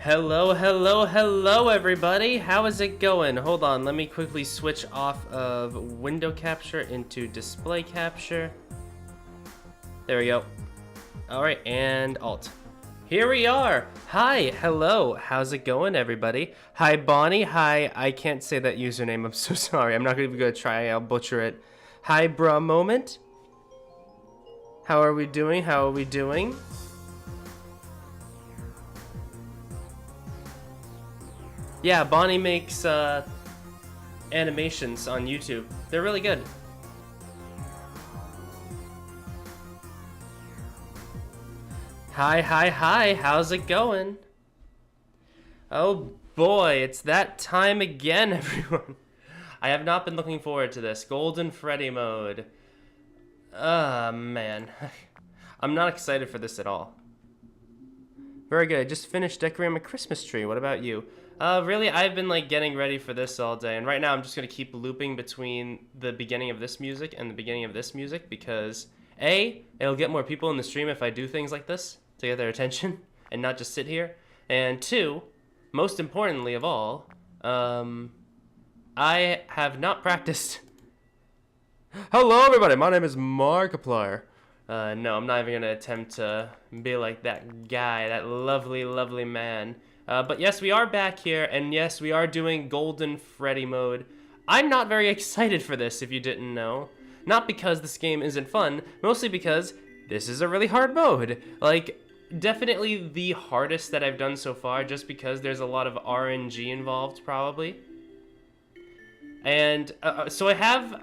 Hello, hello, hello everybody! How is it going? Hold on, let me quickly switch off of window capture into display capture. There we go. Alright, and alt. Here we are! Hi, hello, how's it going everybody? Hi Bonnie, hi, I can't say that username, I'm so sorry, I'm not even gonna try, I'll butcher it. Hi Bra Moment. How are we doing? How are we doing? Yeah, Bonnie makes animations on YouTube. They're really good. Hi, hi, hi, how's it going? Oh boy, it's that time again, everyone. I have not been looking forward to this. Golden Freddy mode. Man. I'm not excited for this at all. Very good, I just finished decorating my Christmas tree. What about you? Really, I've been like getting ready for this all day, and right now I'm just gonna keep looping between the beginning of this music and the beginning of this music because A, it'll get more people in the stream if I do things like this to get their attention and not just sit here, and two, most importantly of all, I have not practiced. Hello everybody, my name is Markiplier. No, I'm not even gonna attempt to be like that guy, that lovely, lovely man. But yes, we are back here, and yes, we are doing Golden Freddy mode. I'm not very excited for this, if you didn't know. Not because this game isn't fun, mostly because this is a really hard mode. Like, definitely the hardest that I've done so far, just because there's a lot of RNG involved, probably. And so I have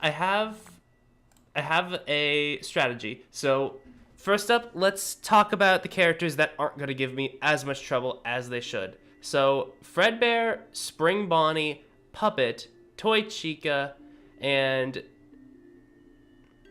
a strategy. So first up, let's talk about the characters that aren't going to give me as much trouble as they should. So Fredbear, Spring Bonnie, Puppet, Toy Chica, and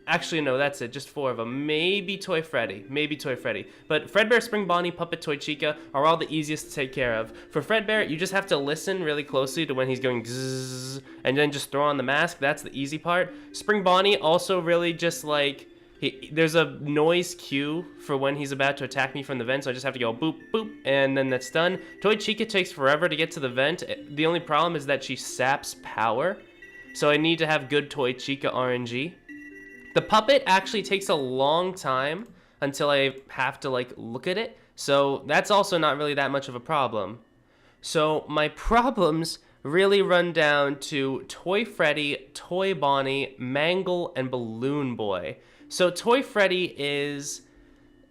actually no, that's it, just 4 of them. Maybe Toy Freddy, But Fredbear, Spring Bonnie, Puppet, Toy Chica are all the easiest to take care of. For Fredbear, you just have to listen really closely to when he's going zzz, and then just throw on the mask. That's the easy part. Spring Bonnie also really just like, there's a noise cue for when he's about to attack me from the vent, so I just have to go boop, boop, and then that's done. Toy Chica takes forever to get to the vent. The only problem is that she saps power, so I need to have good Toy Chica RNG. The Puppet actually takes a long time until I have to like look at it, so that's also not really that much of a problem. So my problems really run down to Toy Freddy, Toy Bonnie, Mangle, and Balloon Boy. So Toy Freddy is...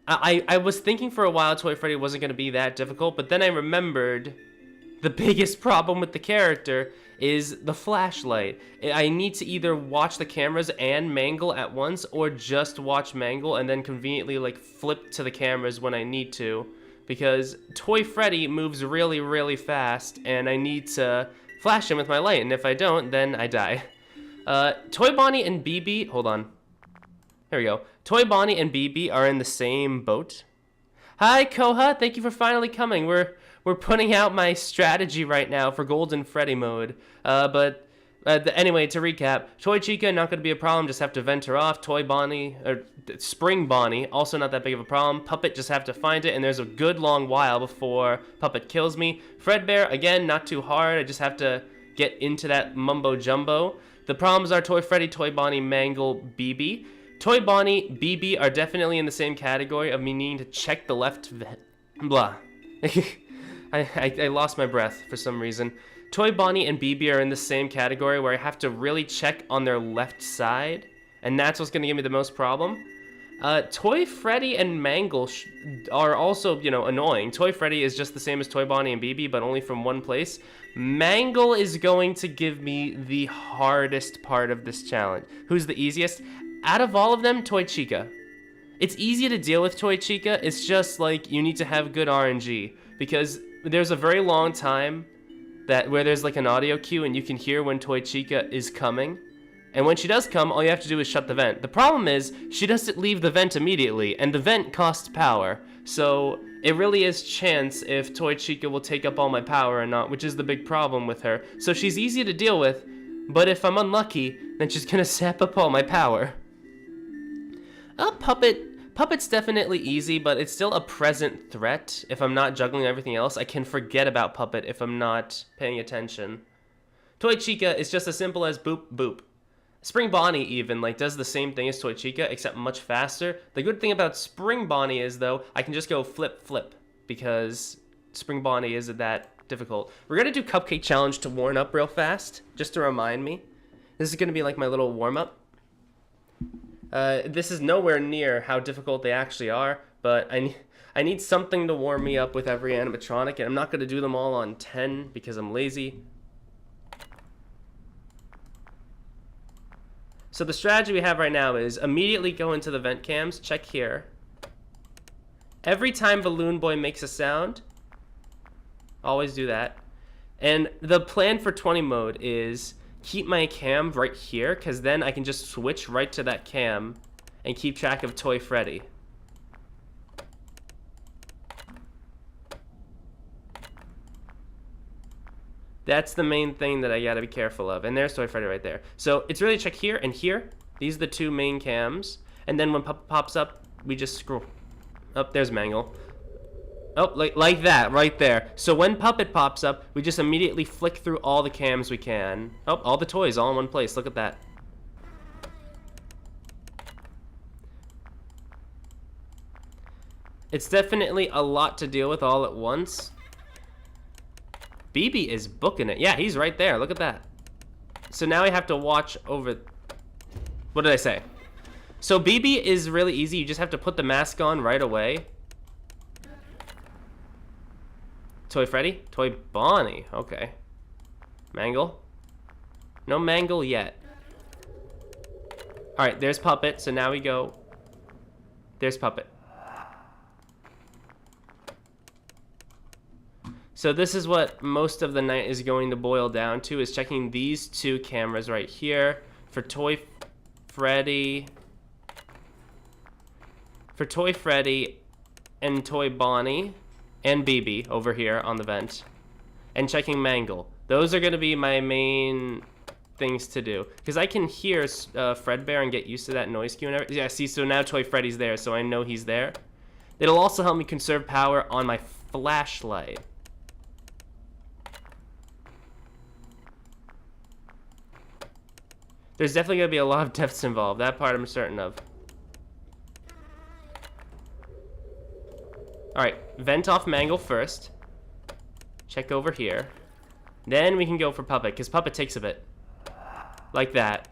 I was thinking for a while Toy Freddy wasn't going to be that difficult, but then I remembered the biggest problem with the character is the flashlight. I need to either watch the cameras and Mangle at once, or just watch Mangle and then conveniently like flip to the cameras when I need to, because Toy Freddy moves really, really fast, and I need to flash him with my light, and if I don't, then I die. Toy Bonnie and BB, hold on. There we go. Toy Bonnie and BB are in the same boat. Hi, Koha. Thank you for finally coming. We're putting out my strategy right now for Golden Freddy mode. Anyway, to recap, Toy Chica, not going to be a problem. Just have to vent her off. Toy Bonnie, or Spring Bonnie, also not that big of a problem. Puppet, just have to find it, and there's a good long while before Puppet kills me. Fredbear, again, not too hard. I just have to get into that mumbo jumbo. The problems are Toy Freddy, Toy Bonnie, Mangle, BB. Toy Bonnie, BB are definitely in the same category of me needing to check the left vent. Blah. I lost my breath for some reason. Toy Bonnie and BB are in the same category where I have to really check on their left side, and that's what's going to give me the most problem. Toy Freddy and Mangle are also, you know, annoying. Toy Freddy is just the same as Toy Bonnie and BB, but only from one place. Mangle is going to give me the hardest part of this challenge. Who's the easiest? Out of all of them, Toy Chica. It's easy to deal with Toy Chica, it's just like you need to have good RNG, because there's a very long time where there's like an audio cue and you can hear when Toy Chica is coming, and when she does come, all you have to do is shut the vent. The problem is, she doesn't leave the vent immediately, and the vent costs power, so it really is chance if Toy Chica will take up all my power or not, which is the big problem with her. So she's easy to deal with, but if I'm unlucky, then she's gonna sap up all my power. Puppet Puppet's definitely easy, but it's still a present threat. If I'm not juggling everything else, I can forget about Puppet if I'm not paying attention. Toy Chica is just as simple as boop, boop. Spring Bonnie even, like, does the same thing as Toy Chica, except much faster. The good thing about Spring Bonnie is, though, I can just go flip, flip, because Spring Bonnie isn't that difficult. We're gonna do Cupcake Challenge to warm up real fast, just to remind me. This is gonna be like my little warm-up. This is nowhere near how difficult they actually are, but I need something to warm me up with every animatronic, and I'm not gonna do them all on 10 because I'm lazy. So the strategy we have right now is immediately go into the vent cams, check here. Every time Balloon Boy makes a sound, always do that. And the plan for 20 mode is keep my cam right here, because then I can just switch right to that cam and keep track of Toy Freddy. That's the main thing that I gotta be careful of. And there's Toy Freddy right there. So it's really check here and here. These are the two main cams. And then when Puppet pops up, we just scroll. Oh, there's Mangle. Oh, like that, right there. So when Puppet pops up, we just immediately flick through all the cams we can. Oh, all the toys all in one place. Look at that. It's definitely a lot to deal with all at once. BB is booking it. Yeah, he's right there. Look at that. So now I have to watch over... What did I say? So BB is really easy. You just have to put the mask on right away. Toy Freddy? Toy Bonnie. Okay. Mangle? No Mangle yet. Alright, there's Puppet. So now we go... There's Puppet. So this is what most of the night is going to boil down to, is checking these two cameras right here for Toy Freddy. For Toy Freddy and Toy Bonnie and BB over here on the vent. And checking Mangle. Those are going to be my main things to do. Because I can hear Fredbear and get used to that noise cue and everything. Yeah, see, so now Toy Freddy's there, so I know he's there. It'll also help me conserve power on my flashlight. There's definitely going to be a lot of deaths involved. That part I'm certain of. Alright, vent off Mangle first. Check over here. Then we can go for Puppet, because Puppet takes a bit. Like that.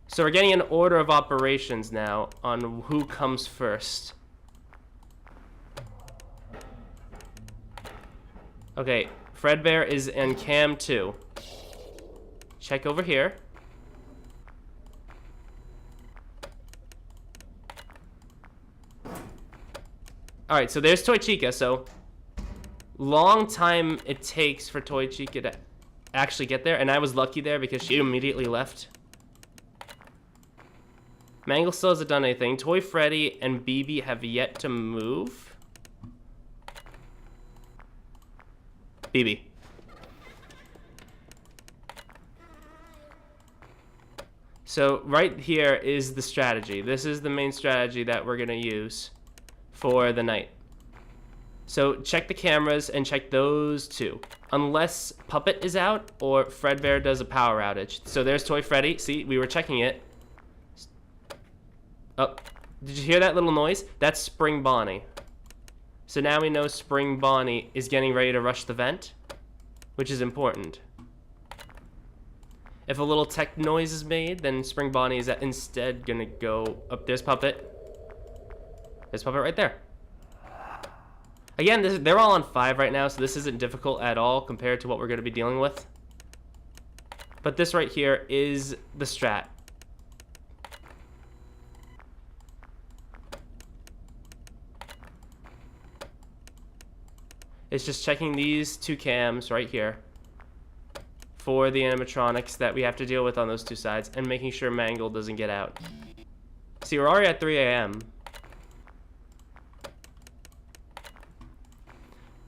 So we're getting an order of operations now on who comes first. Okay, Fredbear is in cam 2. Check over here. Alright, so there's Toy Chica, so long time it takes for Toy Chica to actually get there, and I was lucky there because she immediately left. Mangle still hasn't done anything. Toy Freddy and BB have yet to move. BB. So right here is the strategy. This is the main strategy that we're gonna use for the night. So check the cameras and check those two. Unless Puppet is out or Fredbear does a power outage. So there's Toy Freddy. See, we were checking it. Oh, did you hear that little noise? That's Spring Bonnie. So now we know Spring Bonnie is getting ready to rush the vent, which is important. If a little tech noise is made, then Spring Bonnie is instead gonna go up. There's Puppet. There's Puppet right there. Again, they're all on 5 right now, so this isn't difficult at all compared to what we're going to be dealing with. But this right here is the strat. It's just checking these two cams right here for the animatronics that we have to deal with on those two sides and making sure Mangle doesn't get out. See, we're already at 3 a.m.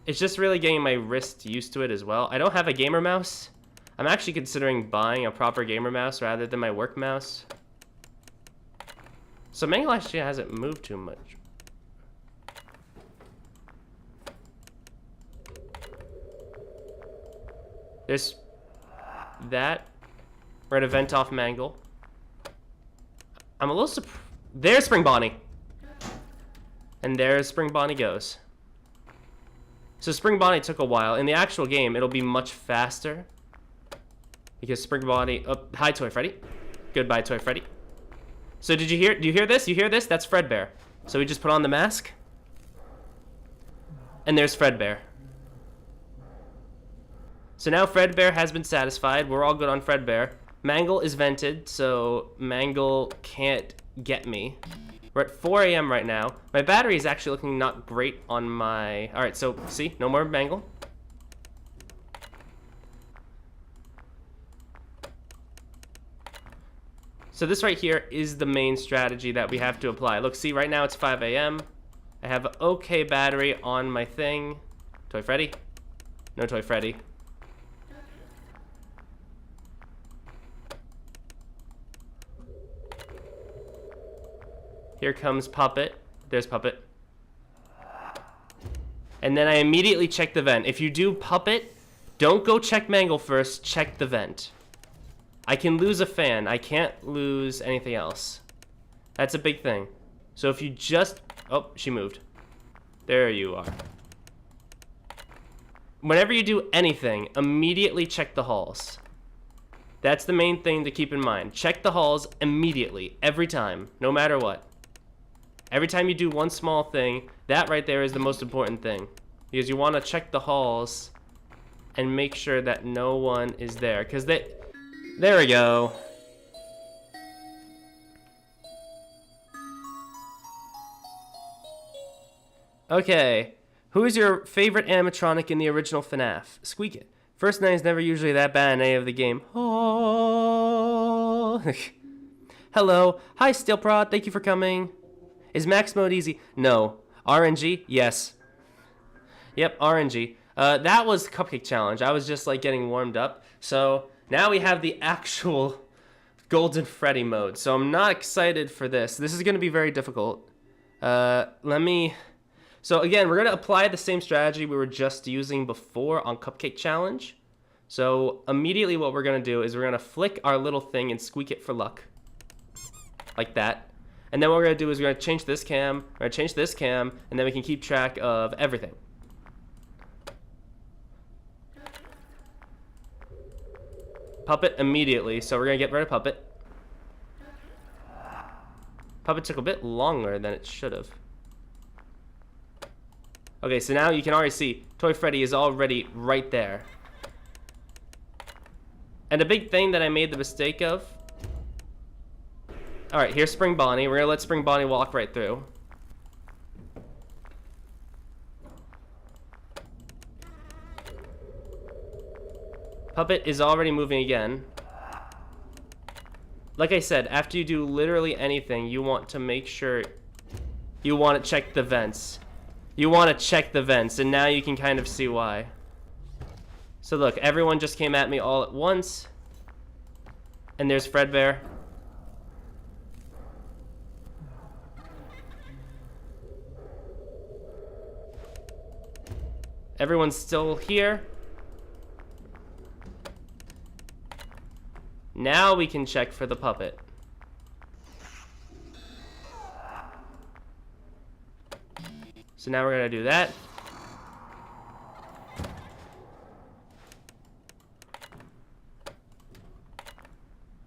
It's just really getting my wrist used to it as well. I don't have a gamer mouse. I'm actually considering buying a proper gamer mouse rather than my work mouse. So Mangle actually hasn't moved too much. There's that. We're gonna vent off Mangle. I'm a little surprised. There's Spring Bonnie. And there's Spring Bonnie goes. So Spring Bonnie took a while. In the actual game, it'll be much faster. Because Spring Bonnie... Oh, hi, Toy Freddy. Goodbye, Toy Freddy. So did you hear... Do you hear this? You hear this? That's Fredbear. So we just put on the mask. And there's Fredbear. So now Fredbear has been satisfied. We're all good on Fredbear. Mangle is vented, so Mangle can't get me. We're at 4 a.m. right now. My battery is actually looking not great on my... Alright, so see, no more Mangle. So this right here is the main strategy that we have to apply. Look, see, right now it's 5 a.m. I have okay battery on my thing. Toy Freddy? No Toy Freddy. Here comes Puppet. There's Puppet. And then I immediately check the vent. If you do Puppet, don't go check Mangle first, check the vent. I can lose a fan. I can't lose anything else. That's a big thing. So if you just... Oh, she moved. There you are. Whenever you do anything, immediately check the halls. That's the main thing to keep in mind. Check the halls immediately, every time, no matter what. Every time you do one small thing, that right there is the most important thing. Because you want to check the halls and make sure that no one is there. Because they... There we go. Okay. Who is your favorite animatronic in the original FNaF? Squeak it. First night is never usually that bad in any of the game. Oh. Hello. Hi, Steelprod. Thank you for coming. Is max mode easy? No. RNG? Yes. Yep, RNG. That was Cupcake Challenge. I was just like getting warmed up. So now we have the actual Golden Freddy mode. So I'm not excited for this. This is going to be very difficult. So again, we're going to apply the same strategy we were just using before on Cupcake Challenge. So immediately what we're going to do is we're going to flick our little thing and squeak it for luck. Like that. And then what we're going to do is we're going to change this cam, we're going to change this cam, and then we can keep track of everything. Puppet immediately, so we're going to get rid of Puppet. Puppet took a bit longer than it should have. Okay, so now you can already see Toy Freddy is already right there. And a big thing that I made the mistake of... Alright, here's Spring Bonnie. We're gonna let Spring Bonnie walk right through. Puppet is already moving again. Like I said, after you do literally anything, you want to make sure you want to check the vents. You want to check the vents, and now you can kind of see why. So look, everyone just came at me all at once. And there's Fredbear. Everyone's still here. Now we can check for the puppet. So now we're gonna do that.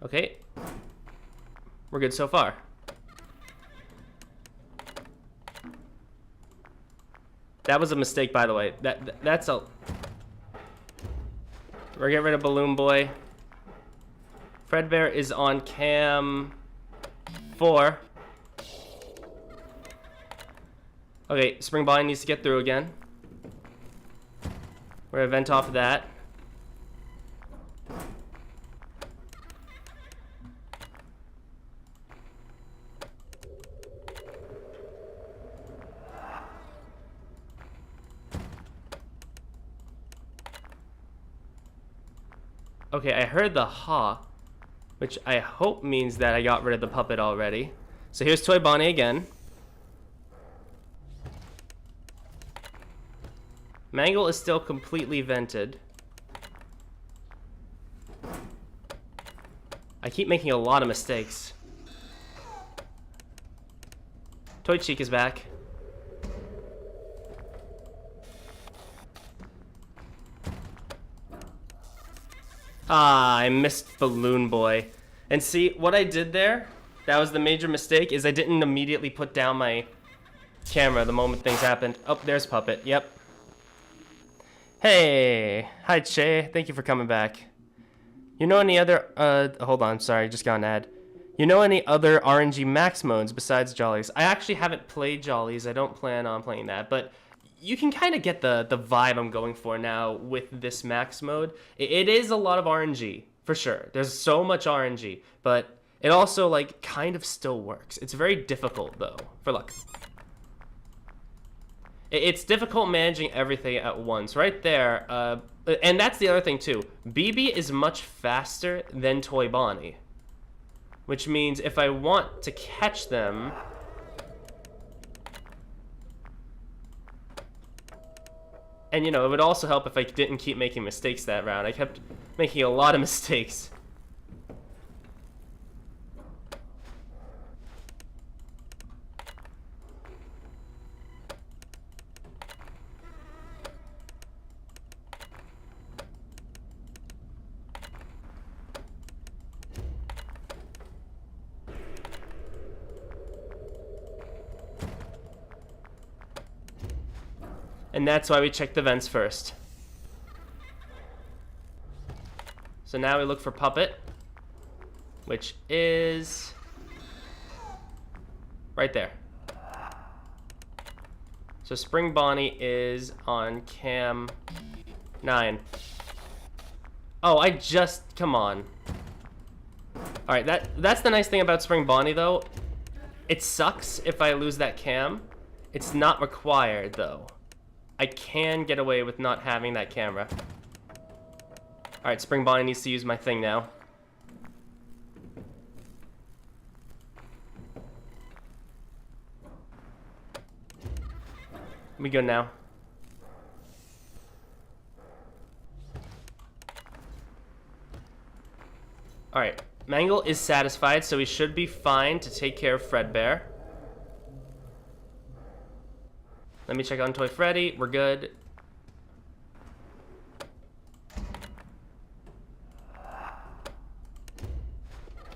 Okay. We're good so far. That was a mistake, by the way. That's a... We're getting rid of Balloon Boy. Fredbear is on cam 4. Okay, Spring Bonnie needs to get through again. We're gonna vent off of that. Okay, I heard the ha, which I hope means that I got rid of the puppet already. So here's Toy Bonnie again. Mangle is still completely vented. I keep making a lot of mistakes. Toy Cheek is back. Ah, I missed Balloon Boy. And see, what I did there, that was the major mistake, is I didn't immediately put down my camera the moment things happened. Oh, there's Puppet, yep. Hey, hi Che, thank you for coming back. You know any other, hold on, sorry, just got an ad. You know any other RNG max modes besides Jollies? I actually haven't played Jollies, I don't plan on playing that, but you can kind of get the vibe I'm going for now with this max mode. It is a lot of RNG, for sure. There's so much RNG, but it also, like, kind of still works. It's very difficult, though, for luck. It's difficult managing everything at once. Right there, and that's the other thing, too. BB is much faster than Toy Bonnie, which means if I want to catch them... And, you know, it would also help if I didn't keep making mistakes that round. I kept making a lot of mistakes. And that's why we check the vents first. So now we look for Puppet, which is right there. So Spring Bonnie is on cam 9. Oh, come on. Alright, that's the nice thing about Spring Bonnie, though. It sucks if I lose that cam. It's not required, though. I can get away with not having that camera. Alright, Spring Bonnie needs to use my thing now. We go now. Alright, Mangle is satisfied, so we should be fine to take care of Fredbear. Let me check on Toy Freddy. We're good.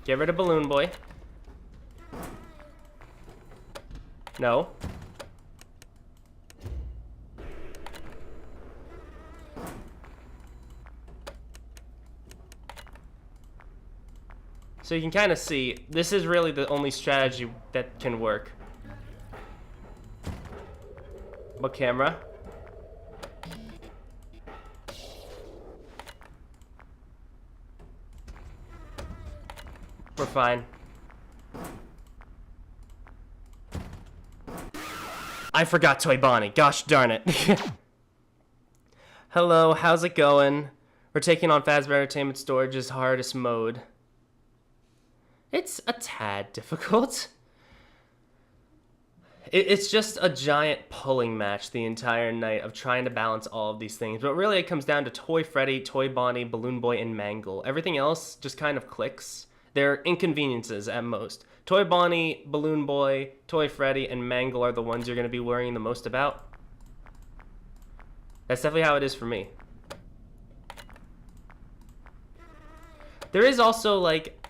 Get rid of Balloon Boy. No. So you can kind of see, this is really the only strategy that can work. What camera? We're fine. I forgot Toy Bonnie. Gosh darn it. Hello, how's it going? We're taking on Fazbear Entertainment Storage's hardest mode. It's a tad difficult. It's just a giant pulling match the entire night of trying to balance all of these things. But really it comes down to Toy Freddy, Toy Bonnie, Balloon Boy, and Mangle. Everything else just kind of clicks. They're inconveniences at most. Toy Bonnie, Balloon Boy, Toy Freddy, and Mangle are the ones you're going to be worrying the most about. That's definitely how it is for me. There is also, like,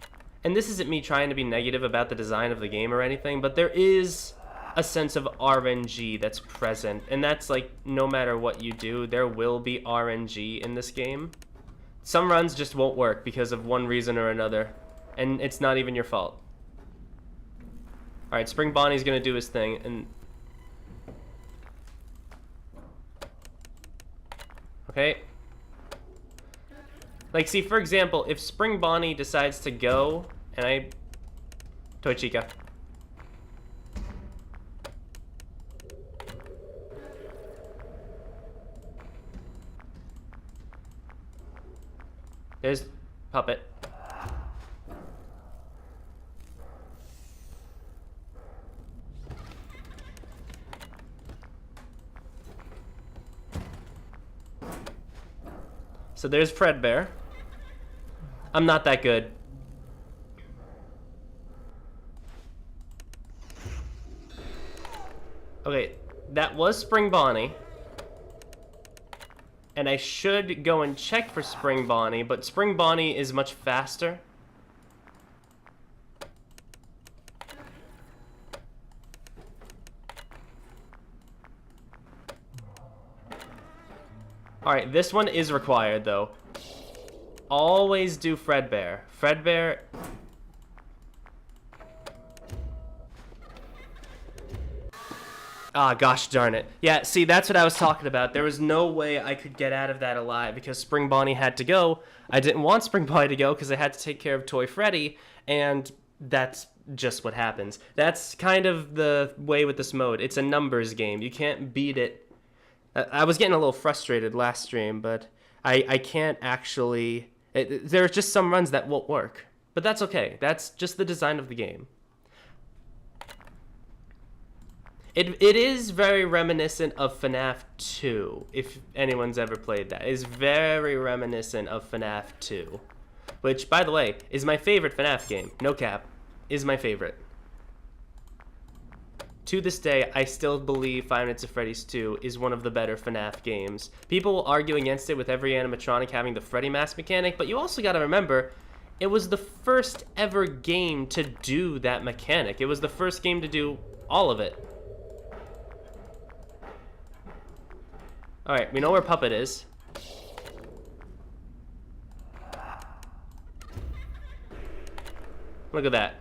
and this isn't me trying to be negative about the design of the game or anything, but there is a sense of RNG that's present, and that's like no matter what you do, there will be RNG in this game. Some runs just won't work because of one reason or another, and it's not even your fault. Alright, Spring Bonnie's gonna do his thing, and... Okay. Like, see, for example, if Spring Bonnie decides to go, and I... Toy Chica. There's Puppet. So there's Fredbear. I'm not that good. Okay, that was Spring Bonnie. And I should go and check for Spring Bonnie, but Spring Bonnie is much faster. Alright, this one is required, though. Always do Fredbear. Fredbear... Ah, gosh darn it. Yeah, see, that's what I was talking about. There was no way I could get out of that alive because Spring Bonnie had to go. I didn't want Spring Bonnie to go because I had to take care of Toy Freddy, and that's just what happens. That's kind of the way with this mode. It's a numbers game. You can't beat it. I was getting a little frustrated last stream, but I can't actually... There's just some runs that won't work. But that's okay. That's just the design of the game. It is very reminiscent of FNaF 2, if anyone's ever played that. It's very reminiscent of FNaF 2, which, by the way, is my favorite FNaF game. No cap. Is my favorite. To this day, I still believe Five Nights at Freddy's 2 is one of the better FNaF games. People will argue against it with every animatronic having the Freddy mask mechanic, but you also gotta remember, it was the first ever game to do that mechanic. It was the first game to do all of it. Alright, we know where Puppet is. Look at that.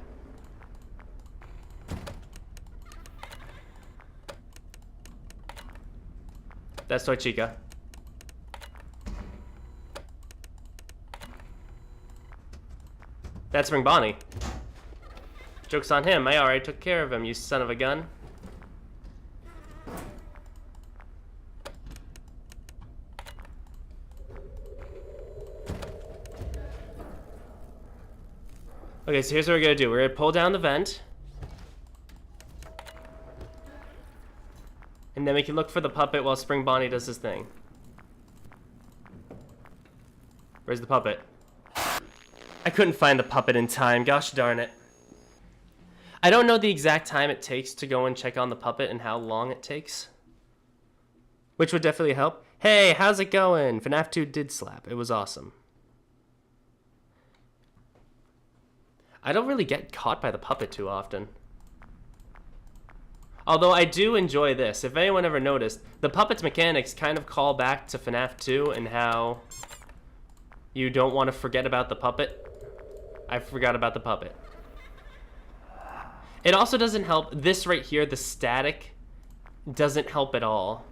That's Toy Chica. That's Spring Bonnie. Joke's on him. I already took care of him, you son of a gun. Okay, so here's what we're gonna do. We're gonna pull down the vent. And then we can look for the puppet while Spring Bonnie does his thing. Where's the puppet? I couldn't find the puppet in time, gosh darn it. I don't know the exact time it takes to go and check on the puppet and how long it takes. Which would definitely help. Hey, how's it going? FNaF 2 did slap. It was awesome. I don't really get caught by the puppet too often. Although I do enjoy this. If anyone ever noticed, the puppet's mechanics kind of call back to FNaF 2 and how you don't want to forget about the puppet. I forgot about the puppet. It also doesn't help. This right here, the static, doesn't help at all.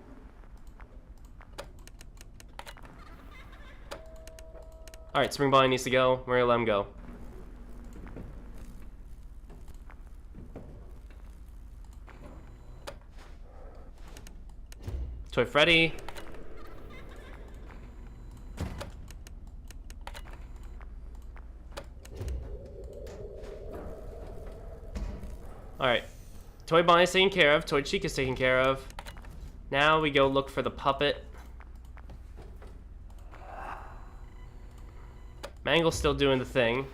Alright, Spring Bonnie needs to go. We're gonna let him go. Toy Freddy. Alright. Toy Bonnie's taken care of. Toy Chica's taken care of. Now we go look for the puppet. Mangle's still doing the thing.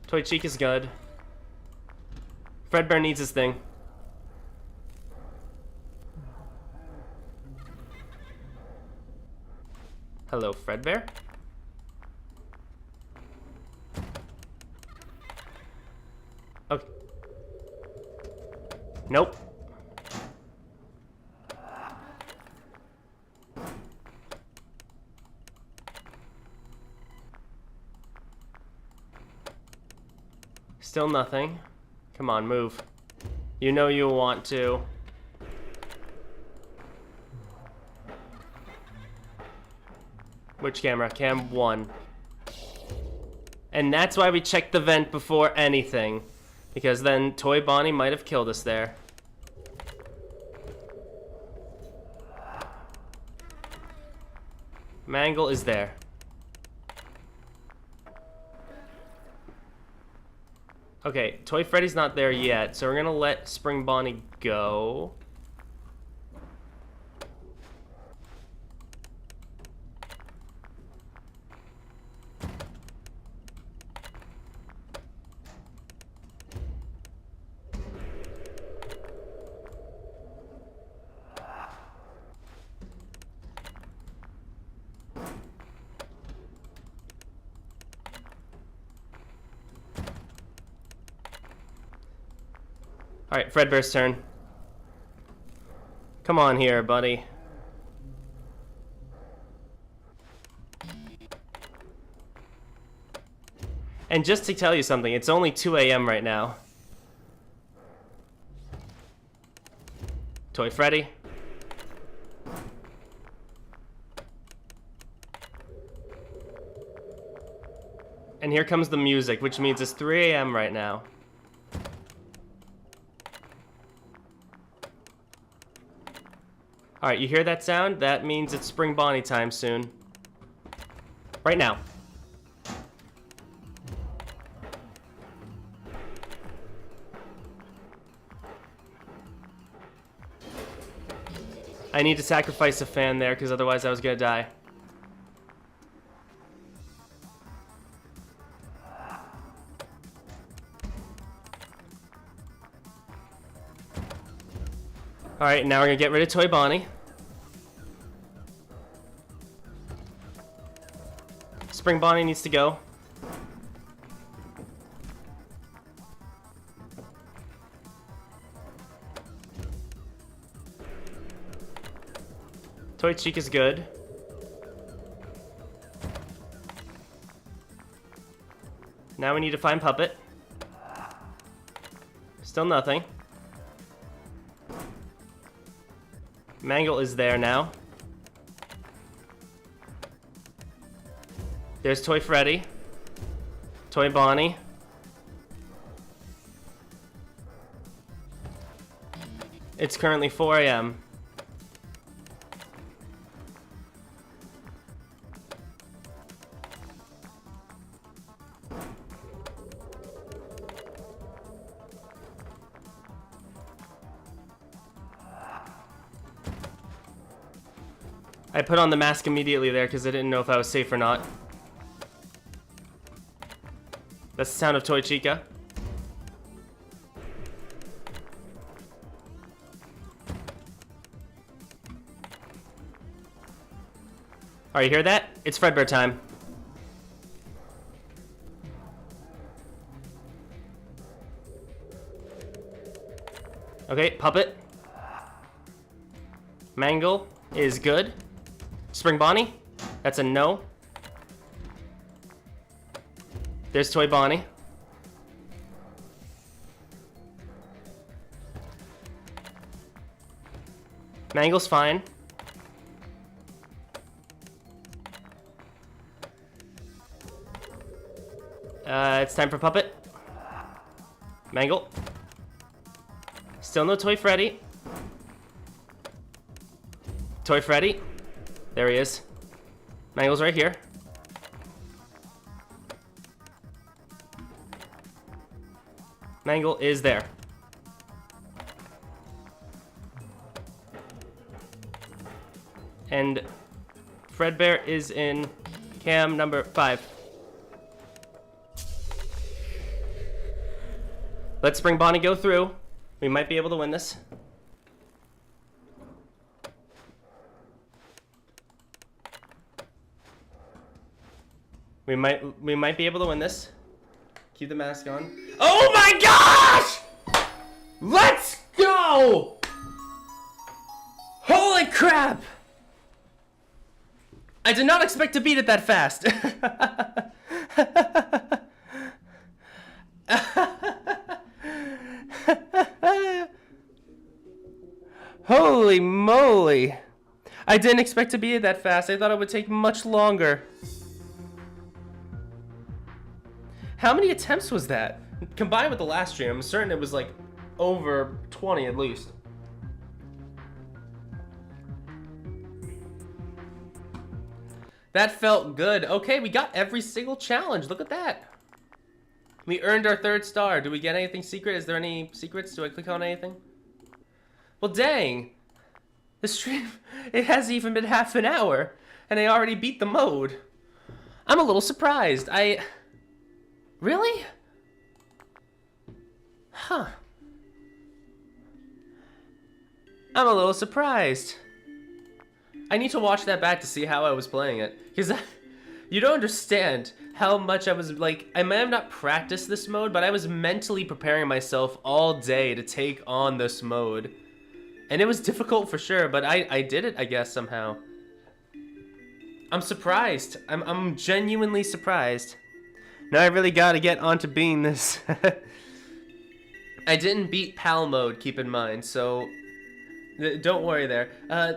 Toy Chica's good. Fredbear needs his thing. Hello, Fredbear. Okay. Nope. Still nothing. Come on, move. You know you want to. Which camera? Cam 1. And that's why we checked the vent before anything. Because then Toy Bonnie might have killed us there. Mangle is there. Okay, Toy Freddy's not there yet, so we're gonna let Spring Bonnie go. Alright, Fredbear's turn. Come on here, buddy. And just to tell you something, it's only 2 a.m. right now. Toy Freddy. And here comes the music, which means it's 3 a.m. right now. Alright, you hear that sound? That means it's Spring Bonnie time soon. Right now. I need to sacrifice a fan there, because otherwise I was gonna die. Alright, now we're gonna get rid of Toy Bonnie. Spring Bonnie needs to go. Toy Chica's good. Now we need to find Puppet. Still nothing. Mangle is there now. There's Toy Freddy. Toy Bonnie. It's currently 4 a.m. I put on the mask immediately there because I didn't know if I was safe or not. That's the sound of Toy Chica. Alright, you hear that? It's Fredbear time. Okay, Puppet. Mangle is good. Spring Bonnie? That's a no. There's Toy Bonnie. Mangle's fine. It's time for Puppet. Mangle. Still no Toy Freddy. Toy Freddy. There he is. Mangle's right here. Mangle is there. And Fredbear is in cam number 5. Let Spring Bonnie go through. We might be able to win this. We might be able to win this. Keep the mask on. Oh my gosh! Let's go! Holy crap! I did not expect to beat it that fast. Holy moly! I didn't expect to beat it that fast. I thought it would take much longer. How many attempts was that? Combined with the last stream, I'm certain it was like over 20 at least. That felt good. Okay, we got every single challenge. Look at that. We earned our 3rd star. Do we get anything secret? Is there any secrets? Do I click on anything? Well, dang. The stream, it hasn't even been half an hour, and I already beat the mode. I'm a little surprised. Really? Huh. I'm a little surprised. I need to watch that back to see how I was playing it. You don't understand how much I was like, I may have not practiced this mode, but I was mentally preparing myself all day to take on this mode. And it was difficult for sure, but I did it, I guess, somehow. I'm surprised. I'm genuinely surprised. Now I really gotta get onto being this. I didn't beat PAL mode, keep in mind, so don't worry there.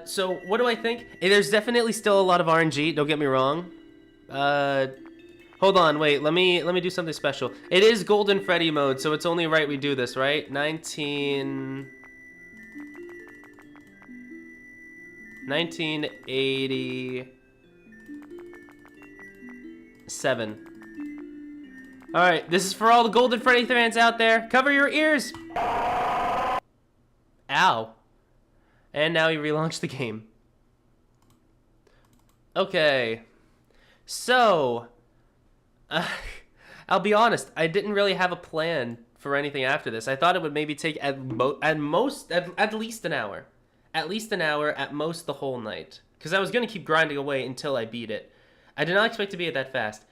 So what do I think? There's definitely still a lot of RNG, don't get me wrong. Hold on, wait, let me do something special. It is Golden Freddy mode, so it's only right we do this, right? 1987. Alright, this is for all the Golden Freddy fans out there. Cover your ears! Ow. And now you relaunch the game. Okay. So, I'll be honest, I didn't really have a plan for anything after this. I thought it would maybe take at least an hour. At least an hour, at most the whole night. Because I was going to keep grinding away until I beat it. I did not expect to be it that fast.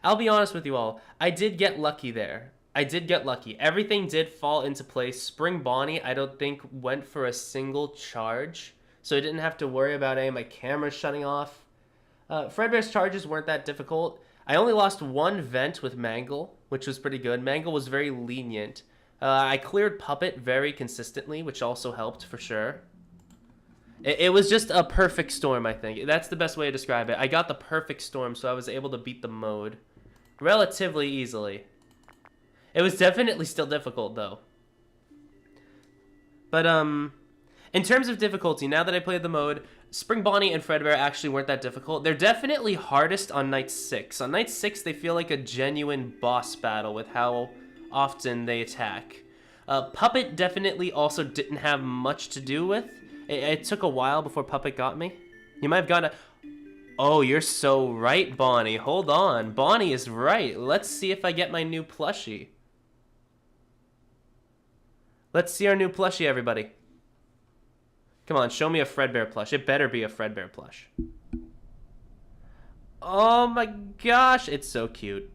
I'll be honest with you all. I did get lucky there. I did get lucky. Everything did fall into place. Spring Bonnie, I don't think, went for a single charge. So I didn't have to worry about any of my cameras shutting off. Fredbear's charges weren't that difficult. I only lost one vent with Mangle, which was pretty good. Mangle was very lenient. I cleared Puppet very consistently, which also helped for sure. It was just a perfect storm, I think. That's the best way to describe it. I got the perfect storm, so I was able to beat the mode relatively easily. It was definitely still difficult, though. But, in terms of difficulty, now that I played the mode, Spring Bonnie and Fredbear actually weren't that difficult. They're definitely hardest on night 6. On night 6, they feel like a genuine boss battle with how often they attack. Puppet definitely also didn't have much to do with. It took a while before Puppet got me. You might have gotten a... Oh, you're so right, Bonnie. Hold on. Bonnie is right. Let's see if I get my new plushie. Let's see our new plushie, everybody. Come on, show me a Fredbear plush. It better be a Fredbear plush. Oh my gosh, it's so cute.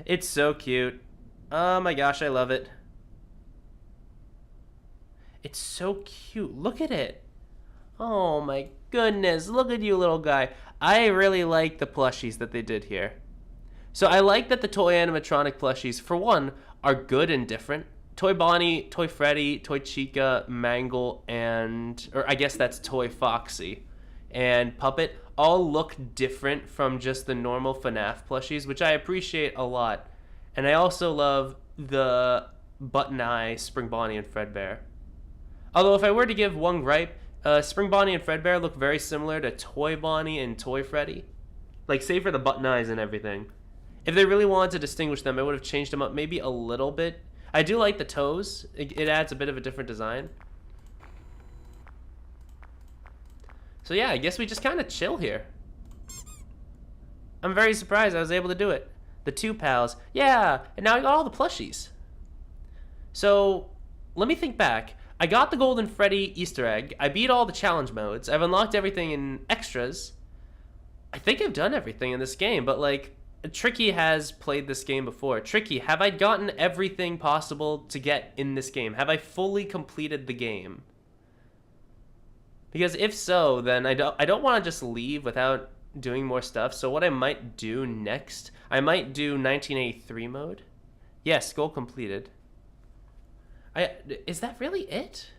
It's so cute. Oh my gosh, I love it. It's so cute. Look at it. Oh my goodness, look at you, little guy. I really like the plushies that they did here. So I like that the toy animatronic plushies, for one, are good and different. Toy Bonnie, Toy Freddy, Toy Chica, Mangle, and... or I guess that's Toy Foxy. And Puppet all look different from just the normal FNaF plushies, which I appreciate a lot. And I also love the Button Eye, Spring Bonnie, and Fredbear. Although if I were to give one gripe, Spring Bonnie and Fredbear look very similar to Toy Bonnie and Toy Freddy. Like, save for the button eyes and everything. If they really wanted to distinguish them, I would have changed them up maybe a little bit. I do like the toes. It adds a bit of a different design. So yeah, I guess we just kind of chill here. I'm very surprised I was able to do it. The 2 pals. Yeah, and now I got all the plushies. So, let me think back. I got the Golden Freddy Easter egg. I beat all the challenge modes. I've unlocked everything in extras. I think I've done everything in this game, but like, Tricky has played this game before. Tricky, have I gotten everything possible to get in this game? Have I fully completed the game? Because if so, then I don't want to just leave without doing more stuff. So what I might do next, I might do 1983 mode. Yes, goal completed. Is that really it?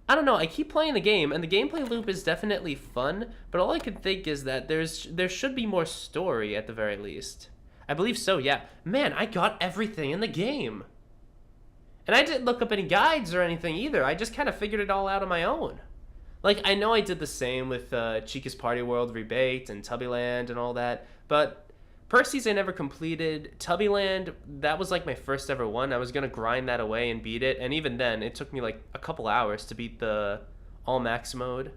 I don't know, I keep playing the game, and the gameplay loop is definitely fun, but all I can think is that there should be more story at the very least. I believe so, yeah. Man, I got everything in the game. And I didn't look up any guides or anything either, I just kind of figured it all out on my own. Like, I know I did the same with Chica's Party World Rebaked and Tubbyland and all that, but Percy's I never completed. Tubbyland, that was like my first ever one. I was going to grind that away and beat it, and even then, it took me like a couple hours to beat the all-max mode.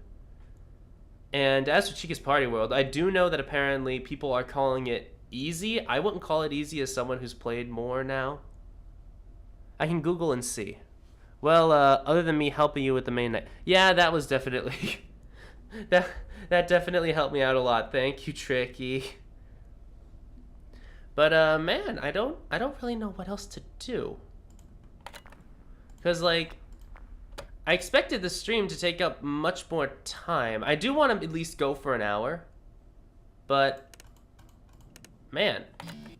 And as for Chica's Party World, I do know that apparently people are calling it easy. I wouldn't call it easy as someone who's played more now. I can Google and see. Well, other than me helping you with the main night. Yeah, that was definitely... That definitely helped me out a lot. Thank you, Tricky. But man, I don't really know what else to do. Cause like, I expected the stream to take up much more time. I do want to at least go for an hour. But man,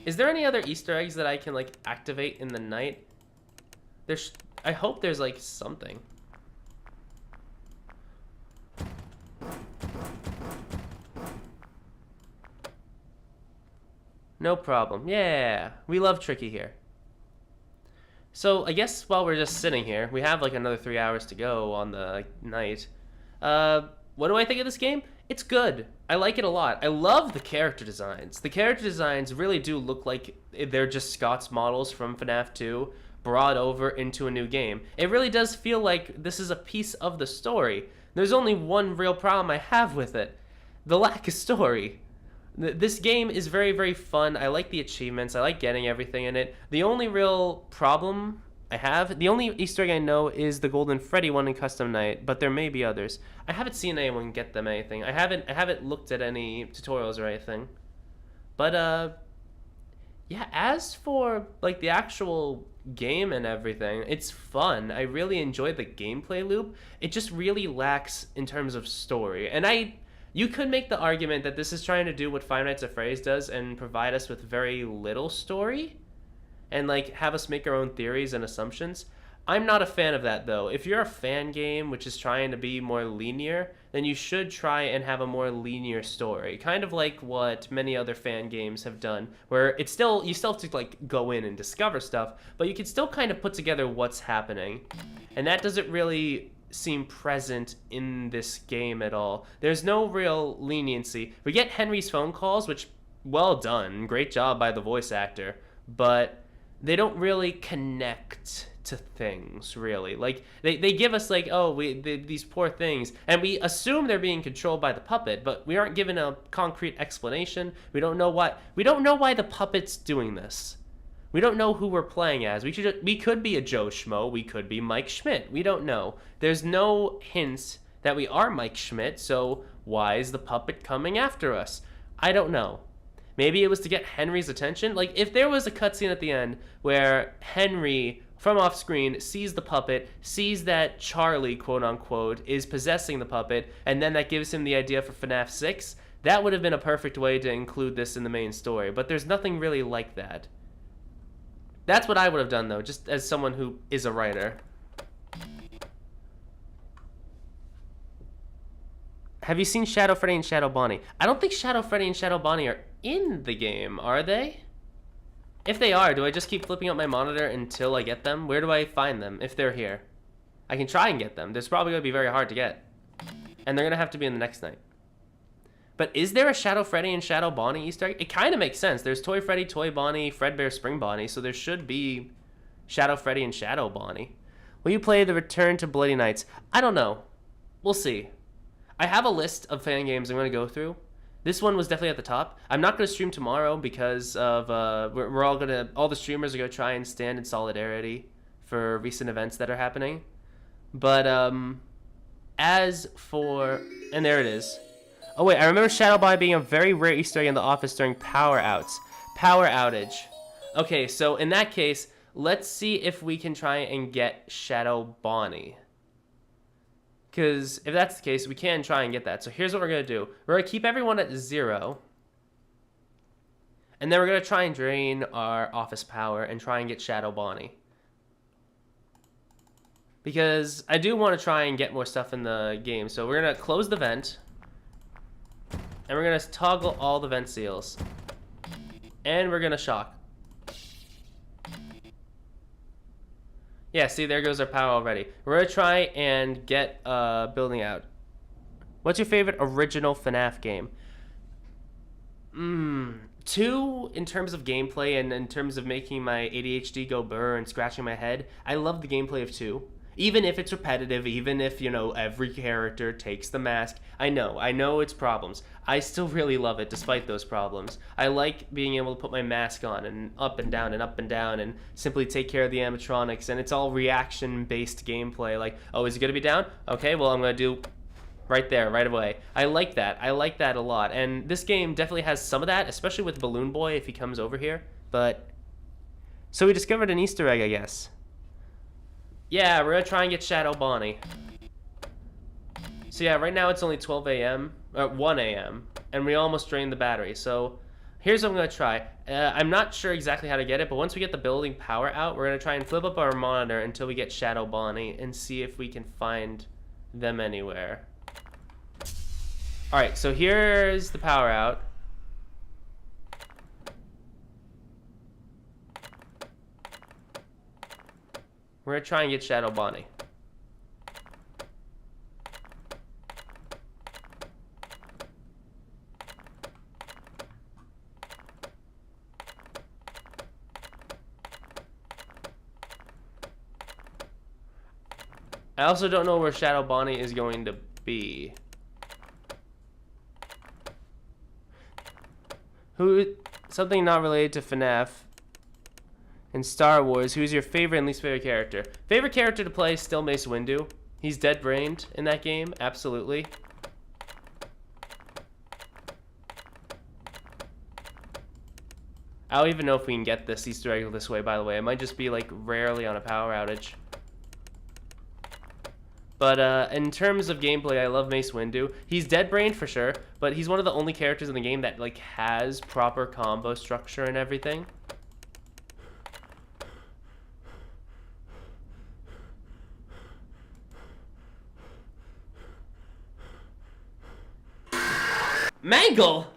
is there any other Easter eggs that I can like activate in the night? I hope there's like something. No problem. Yeah, we love Tricky here. So I guess while we're just sitting here, we have like another 3 hours to go on the night. What do I think of this game? It's good. I like it a lot. I love the character designs. The character designs really do look like they're just Scott's models from FNaF 2 brought over into a new game. It really does feel like this is a piece of the story. There's only one real problem I have with it: the lack of story. This game is very, very fun. I like the achievements. I like getting everything in it. The only real problem I have, the only Easter egg I know is the Golden Freddy one in Custom Night, but there may be others. I haven't seen anyone get them anything. I haven't looked at any tutorials or anything. But yeah, as for like the actual game and everything, it's fun. I really enjoyed the gameplay loop. It just really lacks in terms of story. And you could make the argument that this is trying to do what Five Nights at Freddy's does and provide us with very little story and like have us make our own theories and assumptions. I'm not a fan of that though. If you're a fan game which is trying to be more linear, then you should try and have a more linear story. Kind of like what many other fan games have done, where you still have to like go in and discover stuff, but you can still kind of put together what's happening. And that doesn't really seem present in this game at all. There's no real leniency. We get Henry's phone calls, which, well done, great job by the voice actor, but they don't really connect to things, really. Like, they give us, like, oh, these poor things, and we assume they're being controlled by the puppet, but we aren't given a concrete explanation. We don't know why the puppet's doing this. We don't know who we're playing as. We could be a Joe Schmo. We could be Mike Schmidt. We don't know. There's no hints that we are Mike Schmidt, so why is the puppet coming after us? I don't know. Maybe it was to get Henry's attention. Like, if there was a cutscene at the end where Henry, from off screen, sees the puppet, sees that Charlie, quote unquote, is possessing the puppet, and then that gives him the idea for FNaF 6, that would have been a perfect way to include this in the main story. But there's nothing really like that. That's what I would have done, though, just as someone who is a writer. Have you seen Shadow Freddy and Shadow Bonnie? I don't think Shadow Freddy and Shadow Bonnie are in the game, are they? If they are, do I just keep flipping up my monitor until I get them? Where do I find them if they're here? I can try and get them. There's probably going to be very hard to get. And they're going to have to be in the next night. But is there a Shadow Freddy and Shadow Bonnie Easter egg? It kind of makes sense. There's Toy Freddy, Toy Bonnie, Fredbear, Spring Bonnie, so there should be Shadow Freddy and Shadow Bonnie. Will you play the Return to Bloody Nights? I don't know. We'll see. I have a list of fan games I'm going to go through. This one was definitely at the top. I'm not going to stream tomorrow because of all the streamers are going to try and stand in solidarity for recent events that are happening. But as for, and there it is. Oh wait, I remember Shadow Bonnie being a very rare Easter egg in the office during power outage. Okay, so in that case, let's see if we can try and get Shadow Bonnie. Because if that's the case, we can try and get that. So here's what we're going to do. We're going to keep everyone at 0. And then we're going to try and drain our office power and try and get Shadow Bonnie. Because I do want to try and get more stuff in the game. So we're going to close the vent. And we're going to toggle all the vent seals. And we're going to shock. Yeah, see, there goes our power already. We're going to try and get building out. What's your favorite original FNaF game? 2, in terms of gameplay and in terms of making my ADHD go burr and scratching my head. I love the gameplay of 2. Even if it's repetitive, even if, you know, every character takes the mask. I know its problems. I still really love it despite those problems. I like being able to put my mask on and up and down and up and down and simply take care of the animatronics, and it's all reaction-based gameplay. Like, oh, is it going to be down? Okay, well, I'm going to do Right there, right away. I like that. I like that a lot. And this game definitely has some of that, especially with Balloon Boy if he comes over here. But so we discovered an Easter egg, I guess. Yeah, we're gonna try and get Shadow Bonnie. So yeah, right now it's only 12 a.m. 1 a.m. and we almost drained the battery. So here's what I'm gonna try. I'm not sure exactly how to get it, but once we get the building power out, we're gonna try and flip up our monitor until we get Shadow Bonnie and see if we can find them anywhere. Alright, so here's the power out. We're gonna try and get Shadow Bonnie. I also don't know where Shadow Bonnie is going to be. Something not related to FNaF and Star Wars. Who's your favorite and least favorite character? Favorite character to play is still Mace Windu. He's dead-brained in that game, absolutely. I don't even know if we can get this Easter egg this way, by the way. It might just be like rarely on a power outage. But in terms of gameplay, I love Mace Windu. He's dead-brained for sure, but he's one of the only characters in the game that like has proper combo structure and everything. Mangle!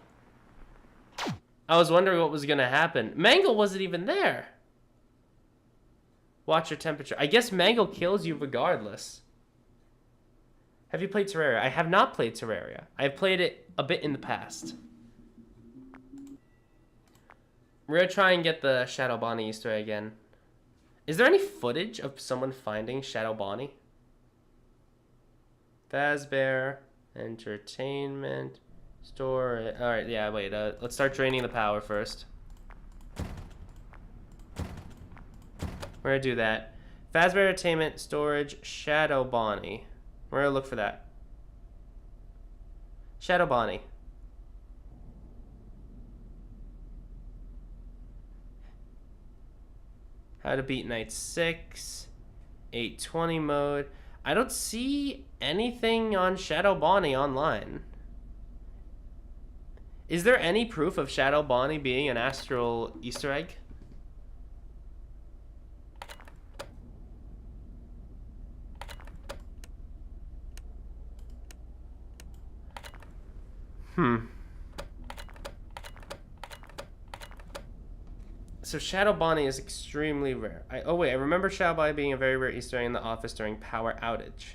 I was wondering what was gonna happen. Mangle wasn't even there. Watch your temperature. I guess Mangle kills you regardless. Have you played Terraria? I have not played Terraria. I have played it a bit in the past. We're gonna try and get the Shadow Bonnie Easter egg again. Is there any footage of someone finding Shadow Bonnie? Fazbear Entertainment Store. Alright, yeah, wait. Let's start draining the power first. We're gonna do that. Fazbear Entertainment Storage Shadow Bonnie. We're gonna look for that. Shadow Bonnie. How to beat Night 6. 820 mode. I don't see anything on Shadow Bonnie online. Is there any proof of Shadow Bonnie being an astral Easter egg? So Shadow Bonnie is extremely rare. Oh wait, I remember Shadow Bonnie being a very rare Easter egg in the office during power outage.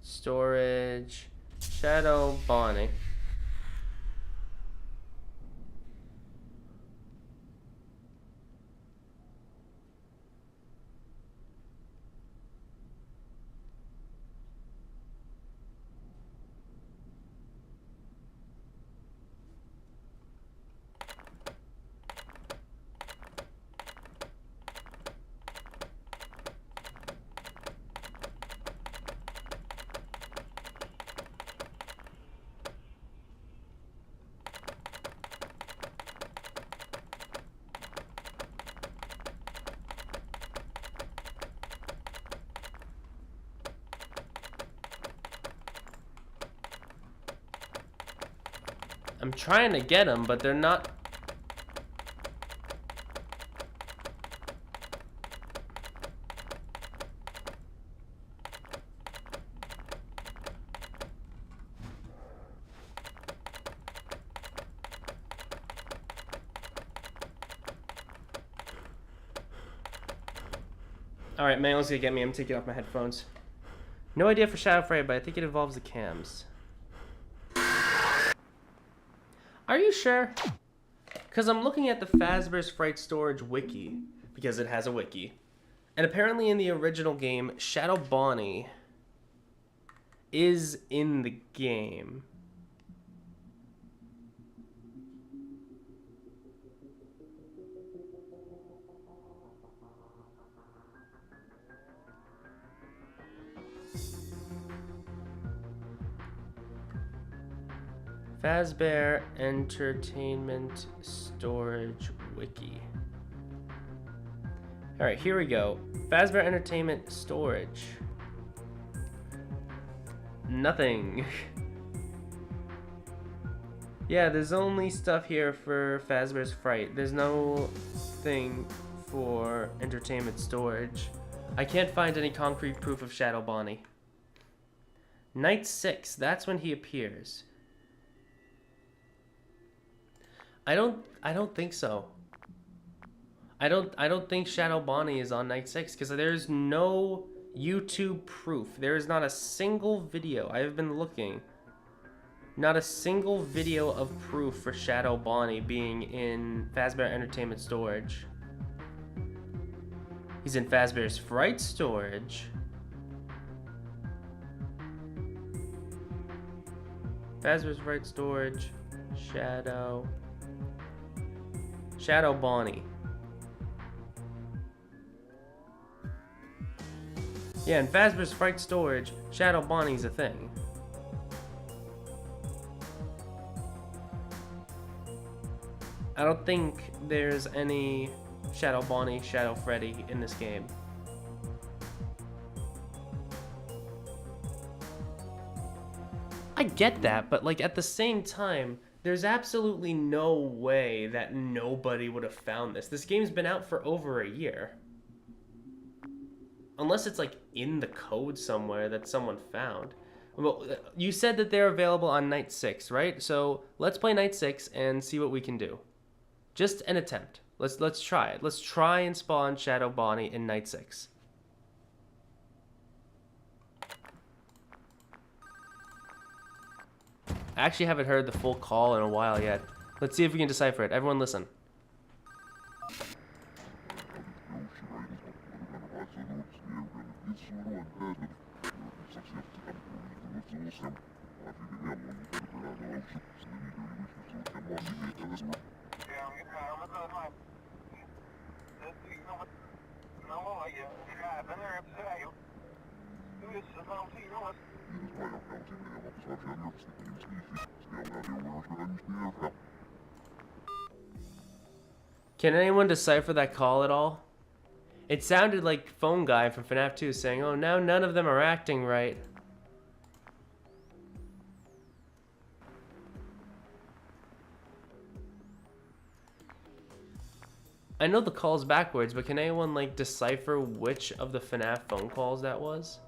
Storage, Shadow Bonnie. I'm trying to get them, but they're not. Alright, Mangle's gonna get me. I'm taking off my headphones. No idea for Shadow Freddy, but I think it involves the cams. Are you sure? Because I'm looking at the Fazbear's Fright Storage wiki, because it has a wiki. And apparently in the original game, Shadow Bonnie is in the game. Fazbear Entertainment Storage Wiki. Alright, here we go. Fazbear Entertainment Storage. Nothing. Yeah, there's only stuff here for Fazbear's Fright. There's no thing for entertainment storage. I can't find any concrete proof of Shadow Bonnie. Night 6, that's when he appears. I don't think so. I don't think Shadow Bonnie is on Night 6 because there's no YouTube proof. There is not a single video. I have been looking. Not a single video of proof for Shadow Bonnie being in Fazbear Entertainment Storage. He's in Fazbear's Fright Storage. Fazbear's Fright Storage. Shadow Bonnie. Yeah, in Fazbear's Fright Storage, Shadow Bonnie's a thing. I don't think there's any Shadow Bonnie, Shadow Freddy in this game. I get that, but like at the same time, there's absolutely no way that nobody would have found this. This game's been out for over a year. Unless it's like in the code somewhere that someone found. Well, you said that they're available on Night 6, right? So let's play Night 6 and see what we can do. Just an attempt. Let's try it. Let's try and spawn Shadow Bonnie in Night 6. I actually haven't heard the full call in a while yet. Let's see if we can decipher it. Everyone listen. Can anyone decipher that call at all? It sounded like Phone Guy from FNaF 2 saying, "Oh, now none of them are acting right." I know the call's backwards, but can anyone like decipher which of the FNaF phone calls that was?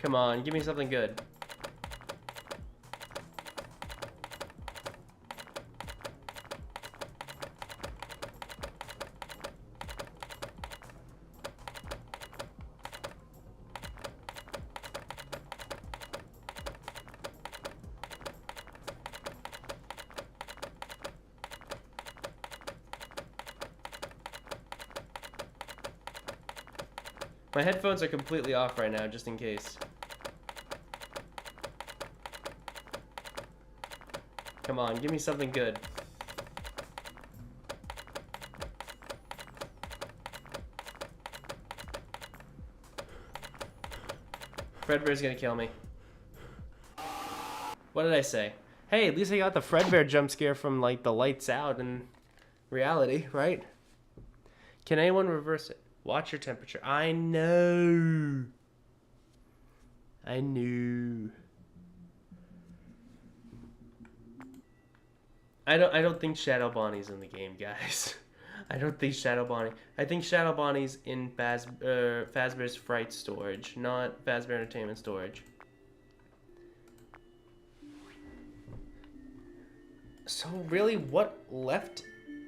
Come on, give me something good. My headphones are completely off right now, just in case. Come on, give me something good. Fredbear's gonna kill me. What did I say? Hey, at least I got the Fredbear jump scare from like the lights out in reality, right? Can anyone reverse it? Watch your temperature. I know. I knew. I don't think Shadow Bonnie's in the game, guys. I don't think Shadow Bonnie. I think Shadow Bonnie's in Fazbear's Fright storage, not Fazbear Entertainment storage. So really, what left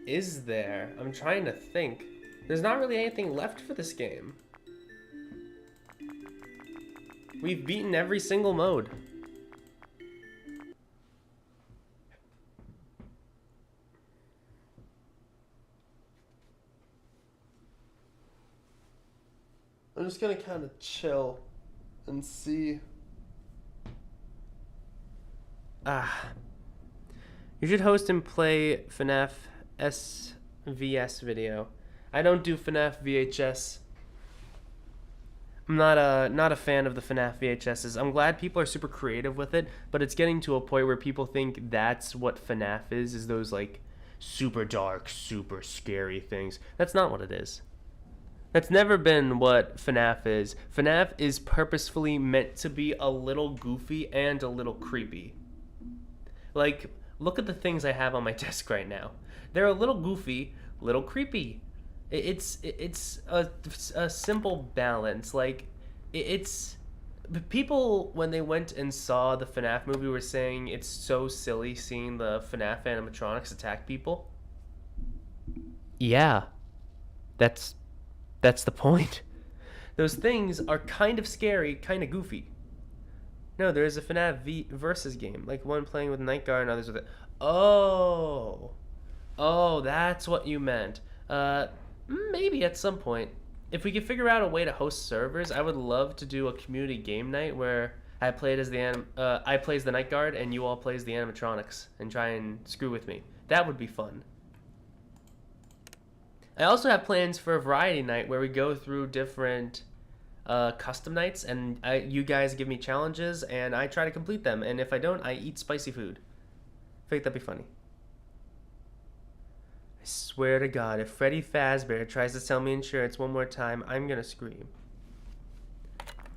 is there? I'm trying to think. There's not really anything left for this game. We've beaten every single mode. I'm just gonna kind of chill and see. You should host and play FNaF SVS video. I don't do FNaF VHS. I'm not a fan of the FNaF VHSs. I'm glad people are super creative with it, but it's getting to a point where people think that's what FNaF is those like super dark, super scary things. That's not what it is. That's never been what FNaF is. FNaF is purposefully meant to be a little goofy and a little creepy. Like, look at the things I have on my desk right now. They're a little goofy, little creepy. It's a simple balance. Like, it's people when they went and saw the FNaF movie were saying it's so silly seeing the FNaF animatronics attack people. Yeah, that's the point. Those things are kind of scary, kind of goofy. No, there is a FNaF versus game, like one playing with Night Guard and others with it. Oh, that's what you meant. Maybe at some point, if we could figure out a way to host servers, I would love to do a community game night where I play as I play as the Night Guard and you all play as the animatronics and try and screw with me. That would be fun. I also have plans for a variety night where we go through different custom nights and you guys give me challenges and I try to complete them. And if I don't, I eat spicy food. I think that'd be funny. I swear to God, if Freddy Fazbear tries to sell me insurance one more time, I'm gonna scream.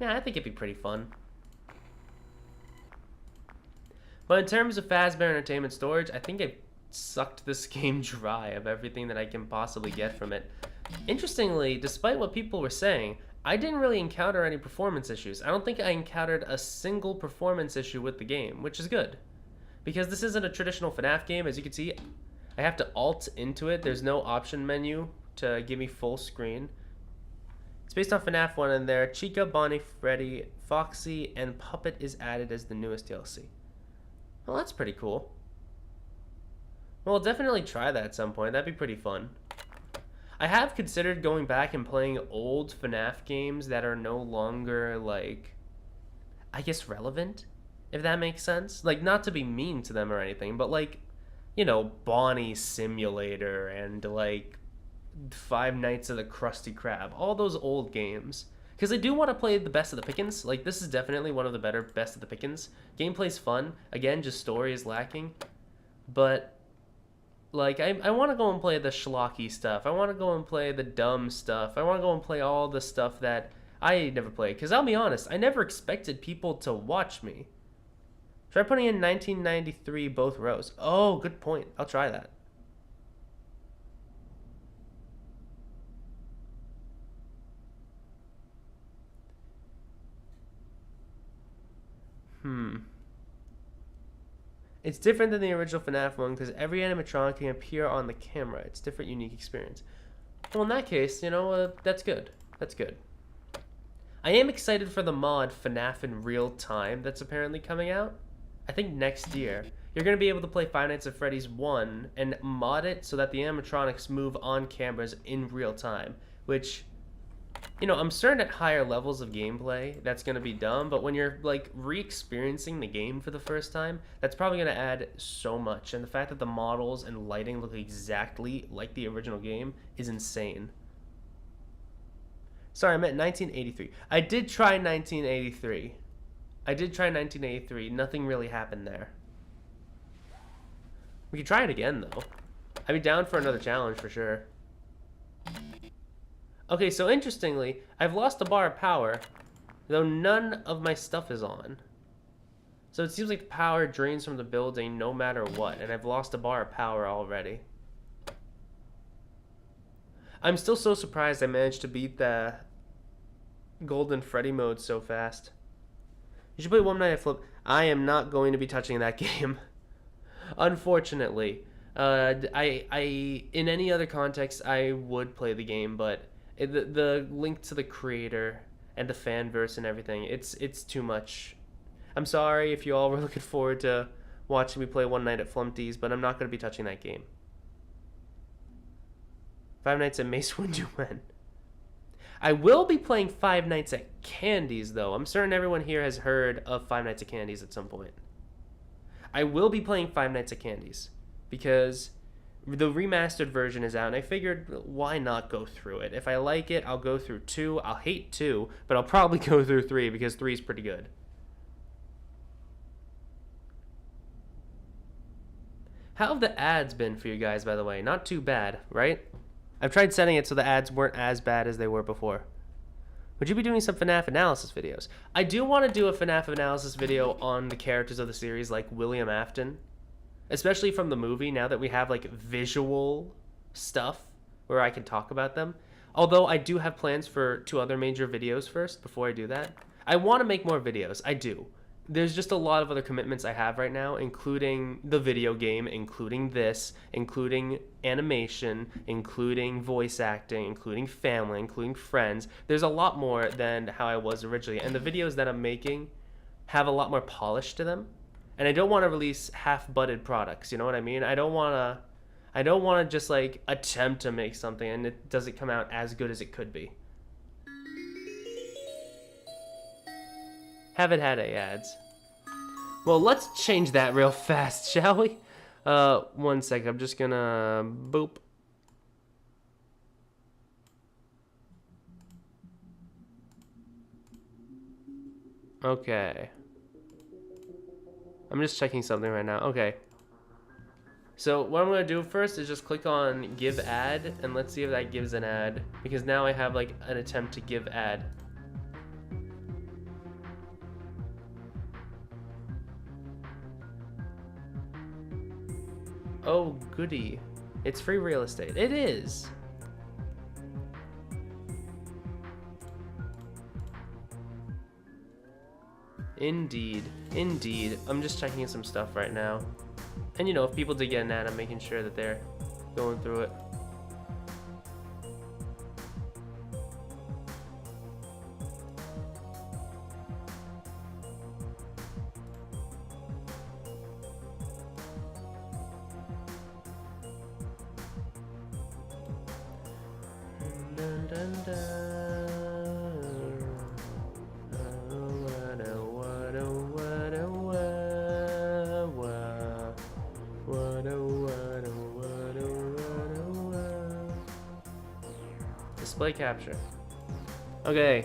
Yeah, I think it'd be pretty fun. But in terms of Fazbear Entertainment storage, I think I've sucked this game dry of everything that I can possibly get from it. Interestingly, despite what people were saying, I didn't really encounter any performance issues. I don't think I encountered a single performance issue with the game, which is good. Because this isn't a traditional FNaF game, as you can see, I have to alt into it. There's no option menu to give me full screen. It's based on FNaF 1 and there. Chica, Bonnie, Freddy, Foxy, and Puppet is added as the newest DLC. Well, that's pretty cool. Well, I'll definitely try that at some point. That'd be pretty fun. I have considered going back and playing old FNaF games that are no longer, like, I guess relevant, if that makes sense. Like, not to be mean to them or anything, but like, you know, Bonnie Simulator and like Five Nights of the Krusty Krab, all those old games. Because I do want to play the best of the pickins. Like, this is definitely one of the better best of the pickins. Gameplay's fun. Again, just story is lacking. But like, I want to go and play the schlocky stuff. I want to go and play the dumb stuff. I want to go and play all the stuff that I never played. Because I'll be honest, I never expected people to watch me. Try putting in 1993 both rows. Oh, good point. I'll try that. It's different than the original FNaF one because every animatronic can appear on the camera. It's a different, unique experience. Well, in that case, you know, that's good. That's good. I am excited for the mod FNaF in Real Time that's apparently coming out. I think next year. You're going to be able to play Five Nights at Freddy's 1 and mod it so that the animatronics move on cameras in real time, which, you know, I'm certain at higher levels of gameplay that's going to be dumb, but when you're like re-experiencing the game for the first time, that's probably going to add so much. And the fact that the models and lighting look exactly like the original game is insane. Sorry, I meant 1983. I did try 1983. Nothing really happened there. We could try it again, though. I'd be down for another challenge for sure. Okay, so interestingly, I've lost a bar of power, though none of my stuff is on. So it seems like the power drains from the building no matter what, and I've lost a bar of power already. I'm still so surprised I managed to beat the Golden Freddy mode so fast. You should play One Night at Flip. I am not going to be touching that game. Unfortunately. In any other context, I would play the game, but the link to the creator and the fanverse and everything, it's too much. I'm sorry if you all were looking forward to watching me play One Night at Flumpty's, but I'm not going to be touching that game. Five Nights at Mace Windu when? I will be playing Five Nights at Candy's, though. I'm certain everyone here has heard of Five Nights at Candy's at some point. I will be playing Five Nights at Candy's because the remastered version is out, and I figured, why not go through it? If I like it, I'll go through 2. I'll hate 2, but I'll probably go through 3 because 3 is pretty good. How have the ads been for you guys, by the way? Not too bad, right? I've tried setting it so the ads weren't as bad as they were before. Would you be doing some FNaF analysis videos? I do want to do a FNaF analysis video on the characters of the series, like William Afton. Especially from the movie, now that we have, like, visual stuff where I can talk about them. Although I do have plans for 2 other major videos first, before I do that. I want to make more videos. I do. There's just a lot of other commitments I have right now, including the video game, including this, including animation, including voice acting, including family, including friends. There's a lot more than how I was originally, and the videos that I'm making have a lot more polish to them. And I don't want to release half-butted products, you know what I mean? I don't want to just like attempt to make something and it doesn't come out as good as it could be. Haven't had any ads. Well, let's change that real fast, shall we? 1 sec, I'm just gonna boop. Okay. I'm just checking something right now. Okay. So what I'm gonna do first is just click on give ad and let's see if that gives an ad, because now I have like an attempt to give ad. Oh, goody. It's free real estate. It is. Indeed. Indeed. I'm just checking some stuff right now. And you know, if people did get an ad, I'm making sure that they're going through it. Dun, dun, dun. Display capture. Okay.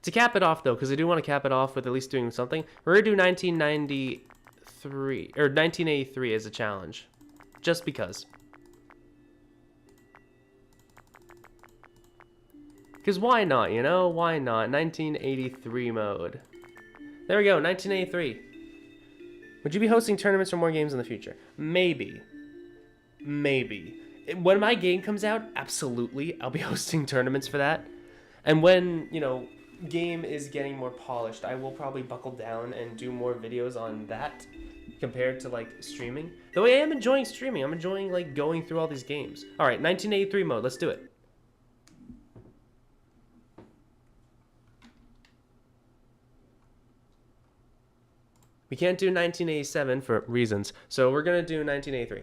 To cap it off, though, because I do want to cap it off with at least doing something, we're going to do 1993, or 1983 as a challenge. Just because. Because why not, you know? Why not? 1983 mode. There we go, 1983. Would you be hosting tournaments for more games in the future? Maybe. Maybe. When my game comes out, absolutely, I'll be hosting tournaments for that. And when, you know, game is getting more polished, I will probably buckle down and do more videos on that compared to, like, streaming. Though I am enjoying streaming. I'm enjoying, like, going through all these games. All right, 1983 mode. Let's do it. We can't do 1987 for reasons, so we're going to do 1983.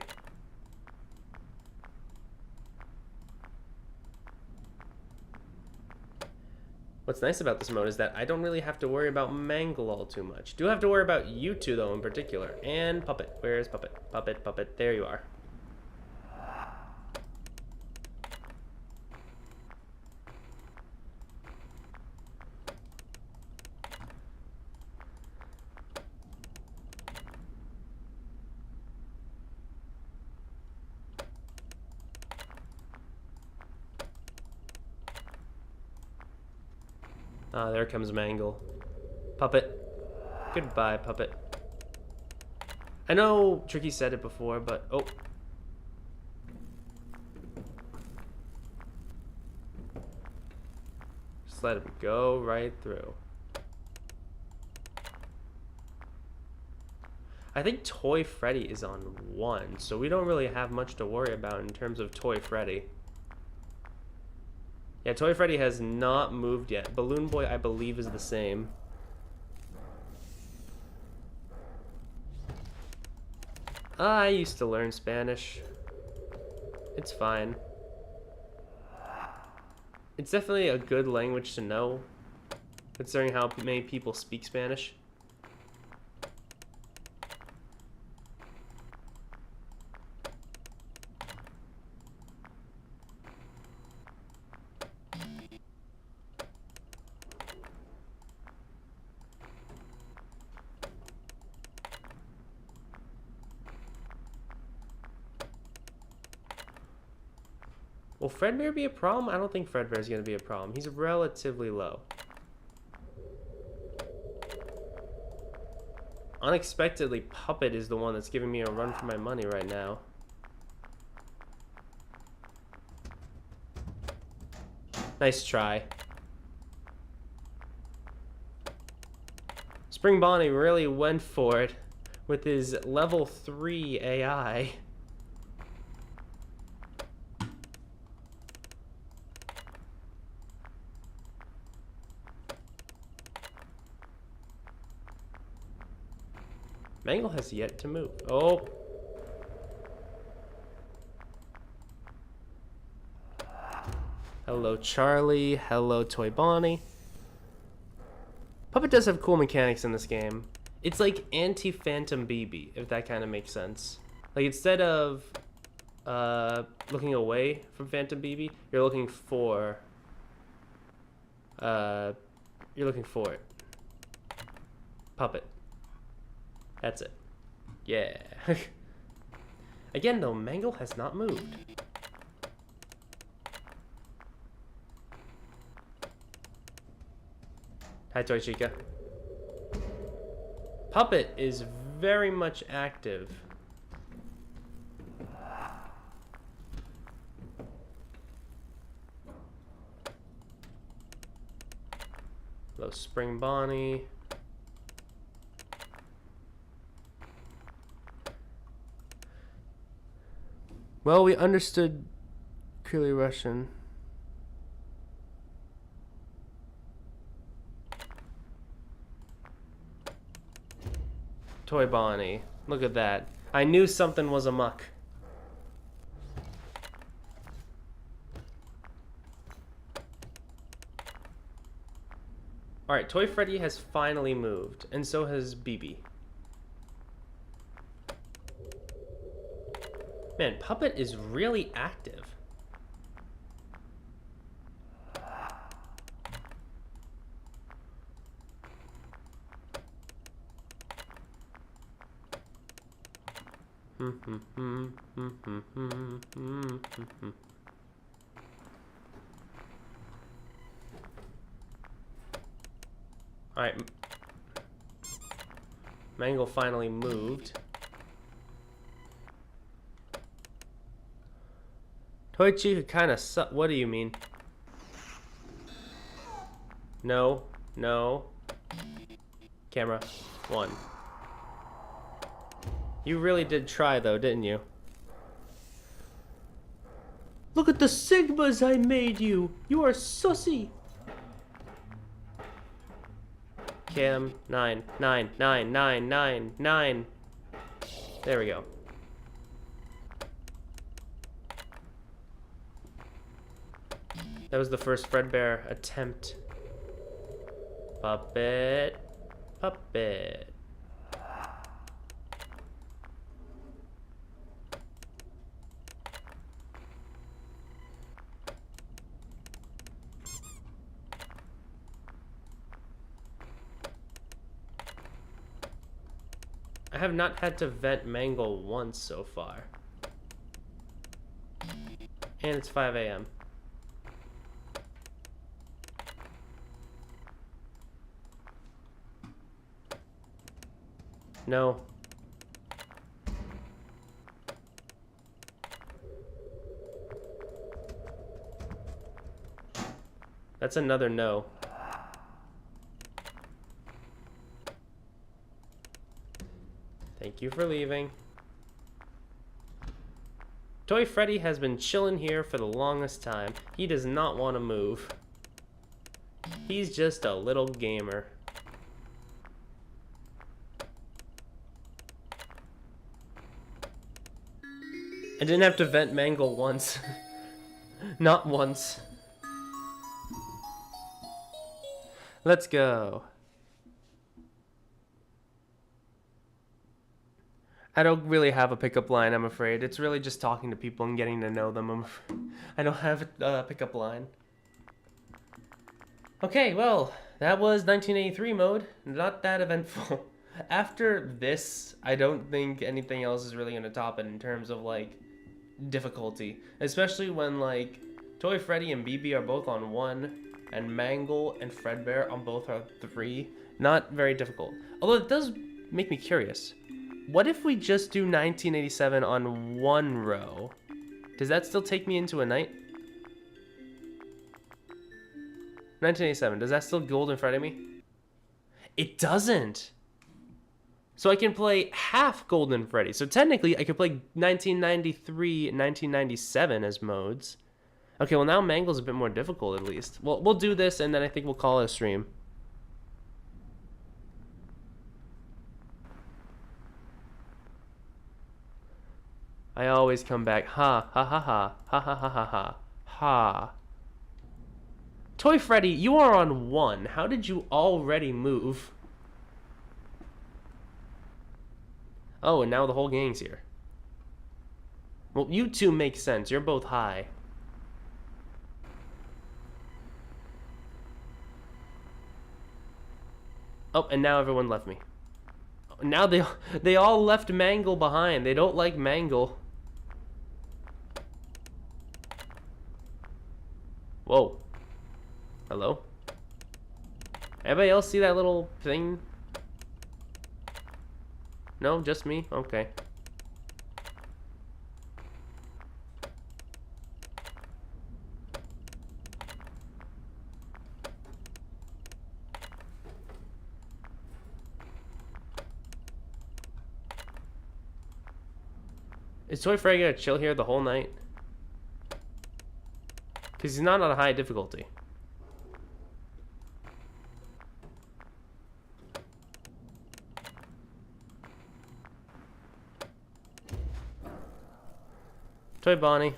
What's nice about this mode is that I don't really have to worry about Mangle all too much. Do have to worry about you two, though, in particular. And Puppet. Where's Puppet? Puppet, Puppet. There you are. Ah, there comes Mangle. Puppet. Goodbye, puppet. I know Tricky said it before, but oh. Just let him go right through. I think Toy Freddy is on 1, so we don't really have much to worry about in terms of Toy Freddy. Yeah, Toy Freddy has not moved yet. Balloon Boy, I believe, is the same. I used to learn Spanish. It's fine. It's definitely a good language to know, considering how many people speak Spanish. Will Fredbear be a problem? I don't think Fredbear is going to be a problem. He's relatively low. Unexpectedly, Puppet is the one that's giving me a run for my money right now. Nice try. Spring Bonnie really went for it with his level 3 AI. Mangle has yet to move. Oh. Hello, Charlie. Hello, Toy Bonnie. Puppet does have cool mechanics in this game. It's like anti-Phantom BB, if that kind of makes sense. Like, instead of looking away from Phantom BB, you're looking for it. Puppet. That's it. Yeah. Again, though, Mangle has not moved. Hi, Toy Chica. Puppet is very much active. Hello, Spring Bonnie. Well, we understood clearly Russian. Toy Bonnie. Look at that. I knew something was amok. Alright, Toy Freddy has finally moved, and so has BB. Man, Puppet is really active. Alright. Mangle finally moved. Toy Chica kind of suck. What do you mean? No. No. Camera. 1. You really did try, though, didn't you? Look at the Sigmas I made you! You are sussy! Cam 9, 9, 9, 9, 9, 9. There we go. That was the first Fredbear attempt. Puppet. Puppet. I have not had to vent Mangle once so far. And it's 5 a.m. No. That's another no. Thank you for leaving. Toy Freddy has been chilling here for the longest time. He does not want to move. He's just a little gamer. I didn't have to vent Mangle once. Not once. Let's go. I don't really have a pickup line, I'm afraid. It's really just talking to people and getting to know them. I don't have a pickup line. Okay, well, that was 1983 mode. Not that eventful. After this, I don't think anything else is really going to top it in terms of, like, difficulty. Especially when, like, Toy Freddy and BB are both on 1, and Mangle and Fredbear on both are 3. Not very difficult. Although it does make me curious. What if we just do 1987 on 1 row? Does that still take me into a night? 1987, does that still Golden Freddy me? It doesn't! So I can play half Golden Freddy. So technically, I could play 1993 and 1997 as modes. Okay, well now Mangle's a bit more difficult at least. Well, we'll do this and then I think we'll call it a stream. I always come back. Ha, ha, ha, ha, ha, ha, ha, ha, ha, ha. Toy Freddy, you are on 1. How did you already move? Oh, and now the whole gang's here. Well, you two make sense. You're both high. Oh, and now everyone left me. Now they all left Mangle behind. They don't like Mangle. Whoa. Hello? Everybody else see that little thing? No, just me? Okay. Is Toy Freddy gonna chill here the whole night? Because he's not on a high difficulty. Toy Bonnie.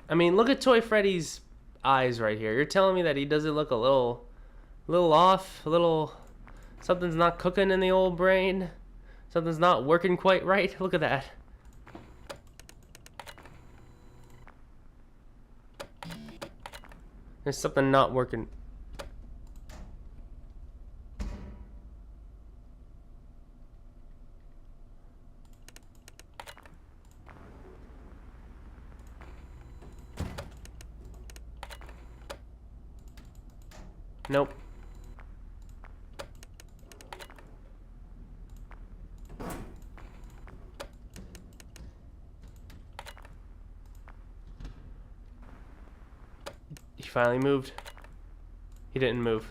I mean, look at Toy Freddy's eyes right here. You're telling me that he doesn't look a little off, something's not cooking in the old brain, something's not working quite right. Look at that. There's something not working. Nope. He finally moved. He didn't move.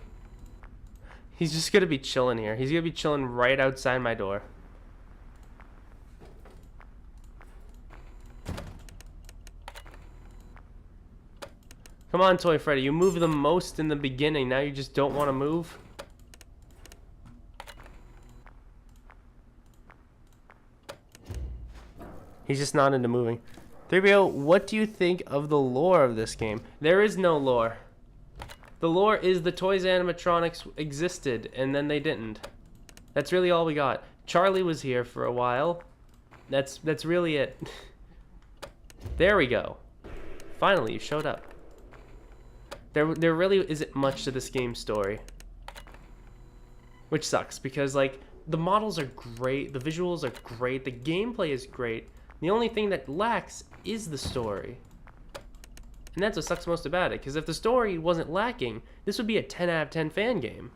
He's just gonna be chilling here. He's gonna be chilling right outside my door. Come on, Toy Freddy. You move the most in the beginning. Now you just don't want to move. He's just not into moving. 3BO, what do you think of the lore of this game? There is no lore. The lore is the Toys animatronics existed, and then they didn't. That's really all we got. Charlie was here for a while. That's really it. There we go. Finally, you showed up. There really isn't much to this game's story. Which sucks, because, like, the models are great, the visuals are great, the gameplay is great. The only thing that lacks is the story. And that's what sucks most about it, because if the story wasn't lacking, this would be a 10 out of 10 fan game.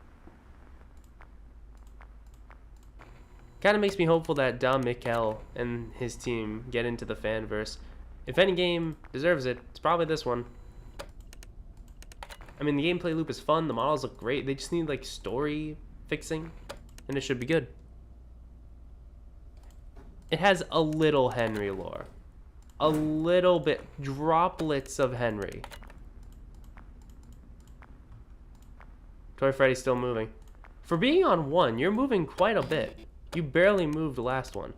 Kind of makes me hopeful that Dom Mikkel and his team get into the fanverse. If any game deserves it, it's probably this one. I mean, the gameplay loop is fun, the models look great, they just need like story fixing, and it should be good. It has a little Henry lore. A little bit, droplets of Henry. Toy Freddy's still moving. For being on 1, you're moving quite a bit. You barely moved the last one.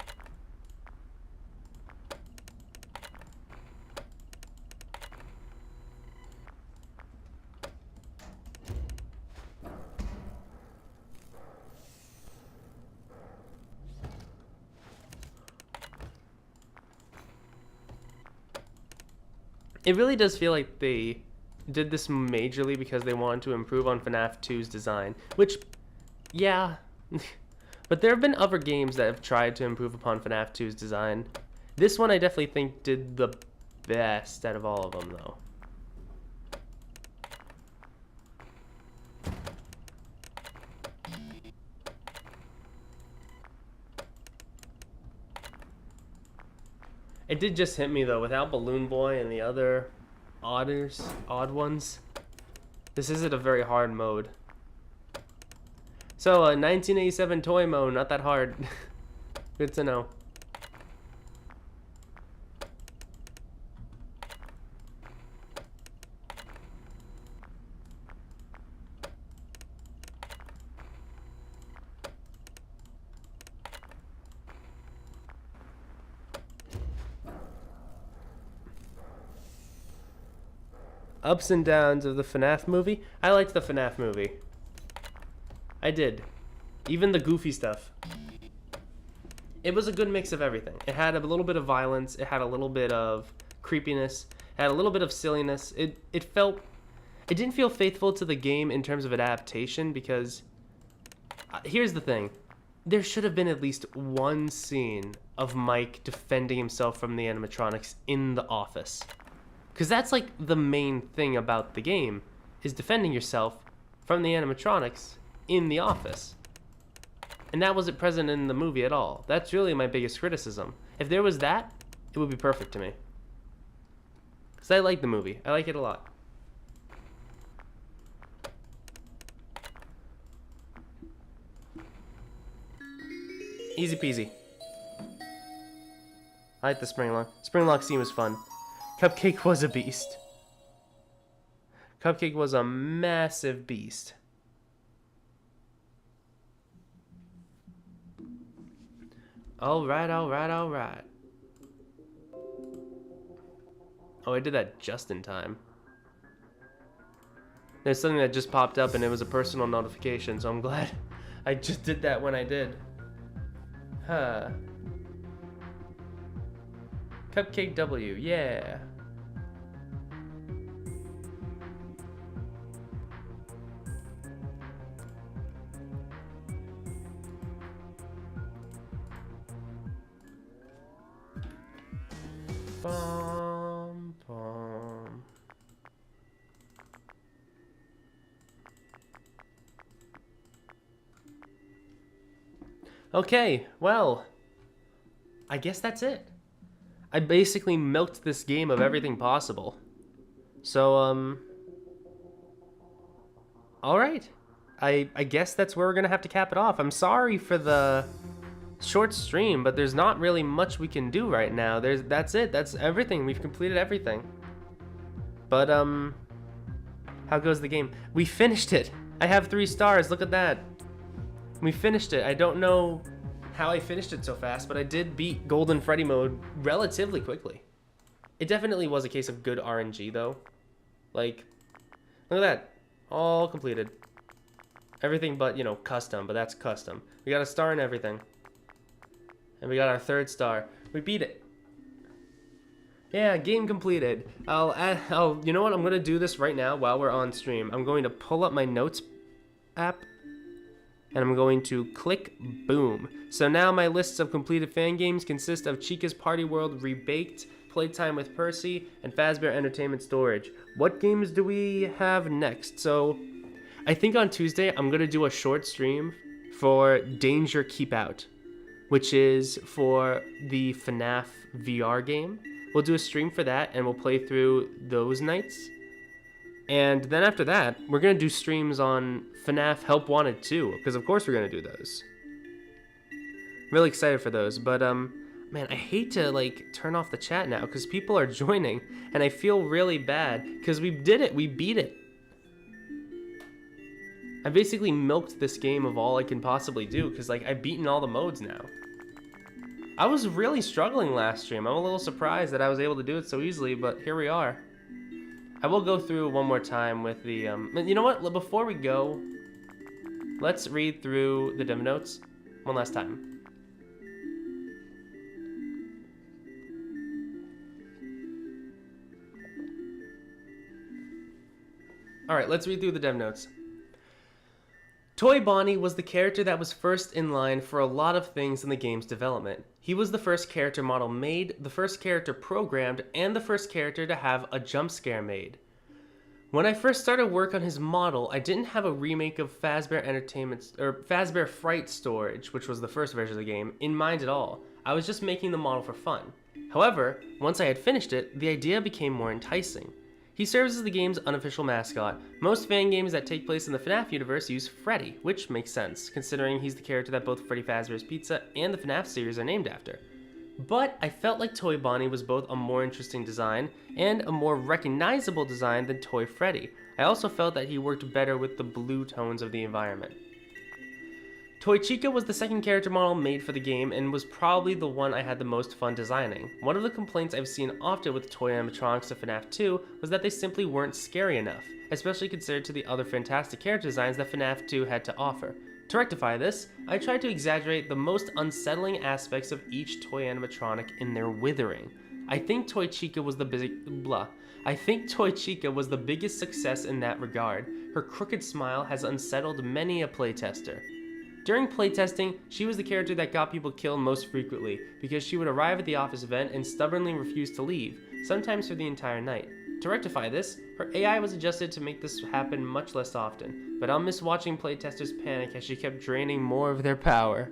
It really does feel like they did this majorly because they wanted to improve on FNaF 2's design, which, yeah, but there have been other games that have tried to improve upon FNaF 2's design. This one I definitely think did the best out of all of them, though. It did just hit me though, without Balloon Boy and the other odd ones, this isn't a very hard mode. So, 1987 toy mode, not that hard. Good to know. Ups and downs of the FNaF movie. I liked the FNaF movie. I did. Even the goofy stuff. It was a good mix of everything. It had a little bit of violence. It had a little bit of creepiness. It had a little bit of silliness. It didn't feel faithful to the game in terms of adaptation because here's the thing. There should have been at least one scene of Mike defending himself from the animatronics in the office. Because that's like the main thing about the game, is defending yourself from the animatronics in the office. And that wasn't present in the movie at all. That's really my biggest criticism. If there was that, it would be perfect to me. Because I like the movie. I like it a lot. Easy peasy. I like the Springlock. Springlock scene was fun. Cupcake was a beast. Cupcake was a massive beast. Alright, alright, alright. Oh, I did that just in time. There's something that just popped up and it was a personal notification, so I'm glad I just did that when I did. Huh. Cupcake W, yeah. Bum, bum. Okay, well, I guess that's it. I basically milked this game of everything possible. So, alright. I guess that's where we're gonna have to cap it off. I'm sorry for the short stream, but there's not really much we can do right now. That's it. That's everything. We've completed everything. But, how goes the game? We finished it. I have 3 stars. Look at that. We finished it. I don't know how I finished it so fast, but I did beat Golden Freddy mode relatively quickly. It definitely was a case of good RNG though. Like, look at that. All completed. Everything but, you know, custom, but that's custom. We got a star and everything. And we got our 3rd star. We beat it. Yeah, game completed. You know what? I'm going to do this right now while we're on stream. I'm going to pull up my notes app. And I'm going to click boom. So now my lists of completed fan games consist of Chica's Party World Rebaked, Playtime with Percy, and Fazbear Entertainment Storage. What games do we have next? So, I think on Tuesday I'm going to do a short stream for Danger Keep Out, which is for the FNaF VR game. We'll do a stream for that, and we'll play through those nights. And then after that, we're going to do streams on FNaF Help Wanted 2, because of course we're going to do those. Really excited for those, but man, I hate to like turn off the chat now because people are joining, and I feel really bad because we did it, we beat it. I basically milked this game of all I can possibly do because like I've beaten all the modes now. I was really struggling last stream. I'm a little surprised that I was able to do it so easily, but here we are. I will go through one more time with the, you know what, before we go, let's read through the demo notes one last time. Alright, let's read through the dev notes. Toy Bonnie was the character that was first in line for a lot of things in the game's development. He was the first character model made, the first character programmed, and the first character to have a jump scare made. When I first started work on his model, I didn't have a remake of Fazbear Entertainment, or Fazbear Fright Storage, which was the first version of the game, in mind at all. I was just making the model for fun. However, once I had finished it, the idea became more enticing. He serves as the game's unofficial mascot. Most fan games that take place in the FNaF universe use Freddy, which makes sense, considering he's the character that both Freddy Fazbear's Pizza and the FNaF series are named after. But I felt like Toy Bonnie was both a more interesting design and a more recognizable design than Toy Freddy. I also felt that he worked better with the blue tones of the environment. Toy Chica was the second character model made for the game and was probably the one I had the most fun designing. One of the complaints I've seen often with toy animatronics of FNaF 2 was that they simply weren't scary enough, especially considered to the other fantastic character designs that FNaF 2 had to offer. To rectify this, I tried to exaggerate the most unsettling aspects of each toy animatronic in their withering. I think Toy Chica was the biggest success in that regard. Her crooked smile has unsettled many a playtester. During playtesting, she was the character that got people killed most frequently because she would arrive at the office event and stubbornly refuse to leave, sometimes for the entire night. To rectify this, her AI was adjusted to make this happen much less often, but I'll miss watching playtesters panic as she kept draining more of their power.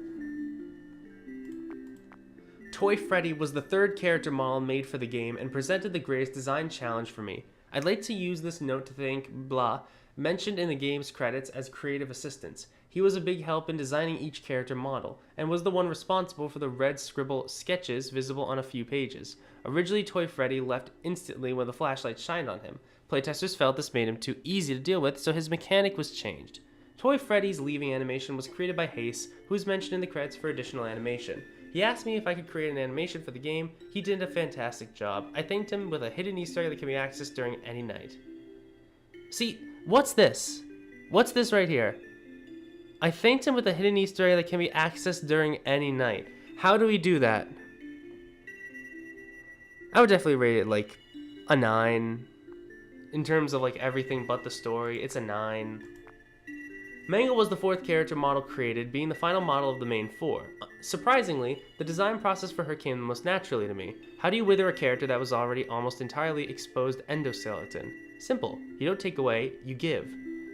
Toy Freddy was the third character model made for the game and presented the greatest design challenge for me. I'd like to use this note to thank Blah, mentioned in the game's credits as creative assistants. He was a big help in designing each character model, and was the one responsible for the red scribble sketches visible on a few pages. Originally, Toy Freddy left instantly when the flashlight shined on him. Playtesters felt this made him too easy to deal with, so his mechanic was changed. Toy Freddy's leaving animation was created by Hayes, who is mentioned in the credits for additional animation. He asked me if I could create an animation for the game. He did a fantastic job. I thanked him with a hidden Easter egg that can be accessed during any night. See, what's this? What's this right here? I thanked him with a hidden Easter egg that can be accessed during any night. How do we do that? I would definitely rate it like a 9. In terms of like everything but the story, it's a 9. Mangle was the fourth character model created, being the final model of the main 4. Surprisingly, the design process for her came the most naturally to me. How do you wither a character that was already almost entirely exposed endoskeleton? Simple. You don't take away, you give.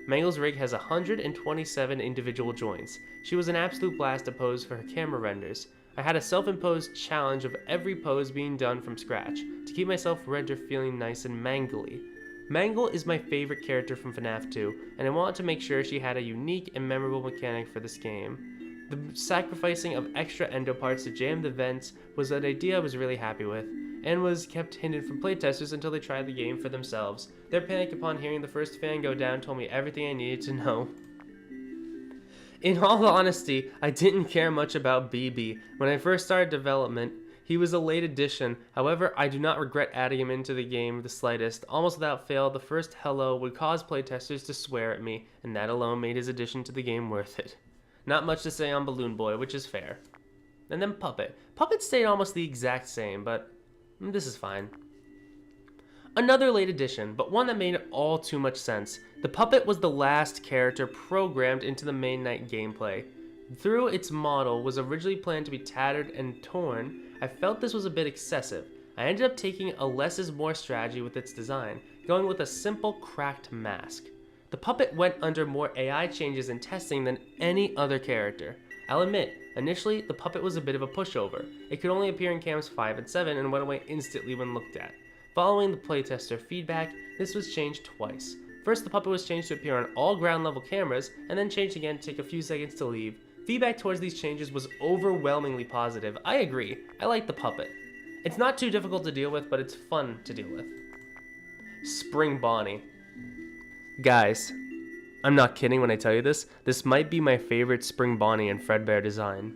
Mangle's rig has 127 individual joints. She was an absolute blast to pose for her camera renders. I had a self-imposed challenge of every pose being done from scratch, to keep myself render feeling nice and mangly. Mangle is my favorite character from FNaF 2, and I wanted to make sure she had a unique and memorable mechanic for this game. The sacrificing of extra endo parts to jam the vents was an idea I was really happy with, and was kept hidden from playtesters until they tried the game for themselves. Their panic upon hearing the first fan go down told me everything I needed to know. In all honesty, I didn't care much about BB. When I first started development, he was a late addition. However, I do not regret adding him into the game the slightest. Almost without fail, the first hello would cause playtesters to swear at me, and that alone made his addition to the game worth it. Not much to say on Balloon Boy, which is fair. And then Puppet. Puppet stayed almost the exact same, but this is fine. Another late addition, but one that made all too much sense. The Puppet was the last character programmed into the main night gameplay. Though its model was originally planned to be tattered and torn, I felt this was a bit excessive. I ended up taking a less is more strategy with its design, going with a simple cracked mask. The puppet went under more AI changes and testing than any other character. I'll admit, initially the puppet was a bit of a pushover. It could only appear in cams 5 and 7 and went away instantly when looked at. Following the playtester feedback, this was changed twice. First, the puppet was changed to appear on all ground level cameras, and then changed again to take a few seconds to leave. Feedback towards these changes was overwhelmingly positive. I agree, I like the puppet. It's not too difficult to deal with, but it's fun to deal with. Spring Bonnie. Guys, I'm not kidding when I tell you this. This might be my favorite Spring Bonnie and Fredbear design.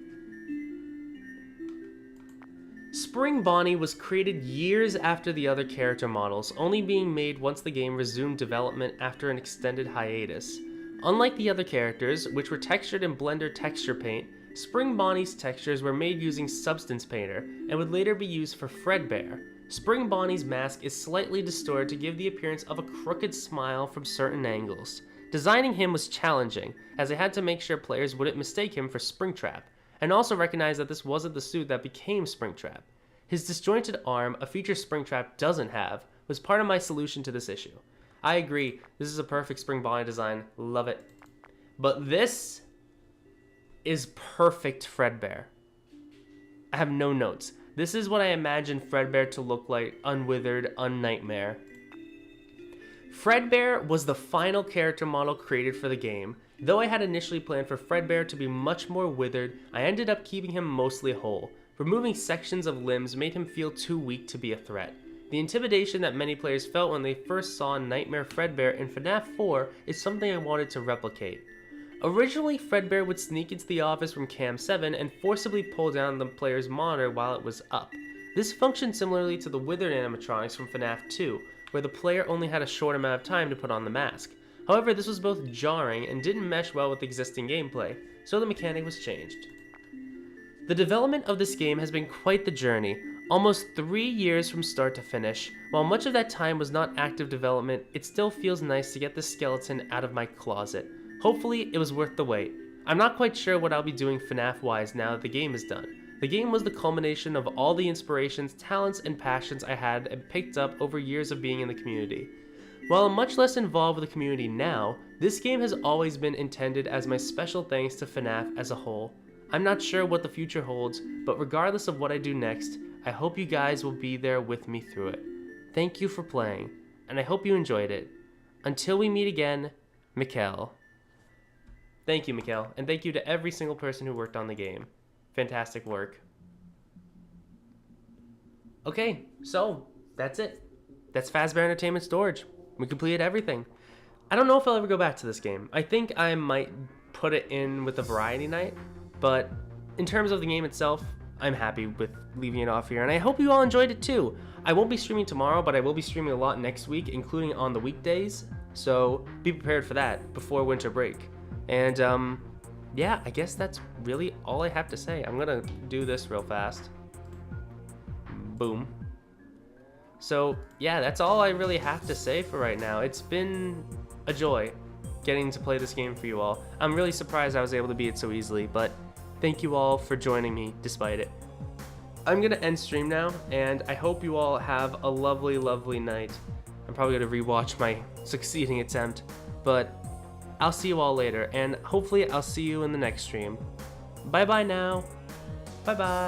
Spring Bonnie was created years after the other character models, only being made once the game resumed development after an extended hiatus. Unlike the other characters, which were textured in Blender texture paint, Spring Bonnie's textures were made using Substance Painter and would later be used for Fredbear. Spring Bonnie's mask is slightly distorted to give the appearance of a crooked smile from certain angles. Designing him was challenging, as I had to make sure players wouldn't mistake him for Springtrap, and also recognize that this wasn't the suit that became Springtrap. His disjointed arm, a feature Springtrap doesn't have, was part of my solution to this issue. I agree, this is a perfect Spring Bonnie design, love it. But this is perfect Fredbear. I have no notes. This is what I imagine Fredbear to look like, unwithered, unnightmare. Fredbear was the final character model created for the game. Though I had initially planned for Fredbear to be much more withered, I ended up keeping him mostly whole. Removing sections of limbs made him feel too weak to be a threat. The intimidation that many players felt when they first saw Nightmare Fredbear in FNaF 4 is something I wanted to replicate. Originally, Fredbear would sneak into the office from Cam 7 and forcibly pull down the player's monitor while it was up. This functioned similarly to the withered animatronics from FNaF 2, where the player only had a short amount of time to put on the mask. However, this was both jarring and didn't mesh well with existing gameplay, so the mechanic was changed. The development of this game has been quite the journey, almost 3 years from start to finish. While much of that time was not active development, it still feels nice to get this skeleton out of my closet. Hopefully, it was worth the wait. I'm not quite sure what I'll be doing FNaF-wise now that the game is done. The game was the culmination of all the inspirations, talents, and passions I had and picked up over years of being in the community. While I'm much less involved with the community now, this game has always been intended as my special thanks to FNaF as a whole. I'm not sure what the future holds, but regardless of what I do next, I hope you guys will be there with me through it. Thank you for playing, and I hope you enjoyed it. Until we meet again, Mikkel. Thank you, Mikkel, and thank you to every single person who worked on the game. Fantastic work. Okay, so that's it. That's Fazbear Entertainment Storage. We completed everything. I don't know if I'll ever go back to this game. I think I might put it in with a variety night, but in terms of the game itself, I'm happy with leaving it off here, and I hope you all enjoyed it too. I won't be streaming tomorrow, but I will be streaming a lot next week, including on the weekdays, so be prepared for that before winter break. And yeah, I guess that's really all I have to say. I'm gonna do this real fast. Boom. So yeah, that's all I really have to say for right now. It's been a joy getting to play this game for you all. I'm really surprised I was able to beat it so easily, but thank you all for joining me despite it. I'm gonna end stream now, and I hope you all have a lovely, lovely night. I'm probably gonna rewatch my succeeding attempt, but I'll see you all later, and hopefully I'll see you in the next stream. Bye bye now. Bye bye.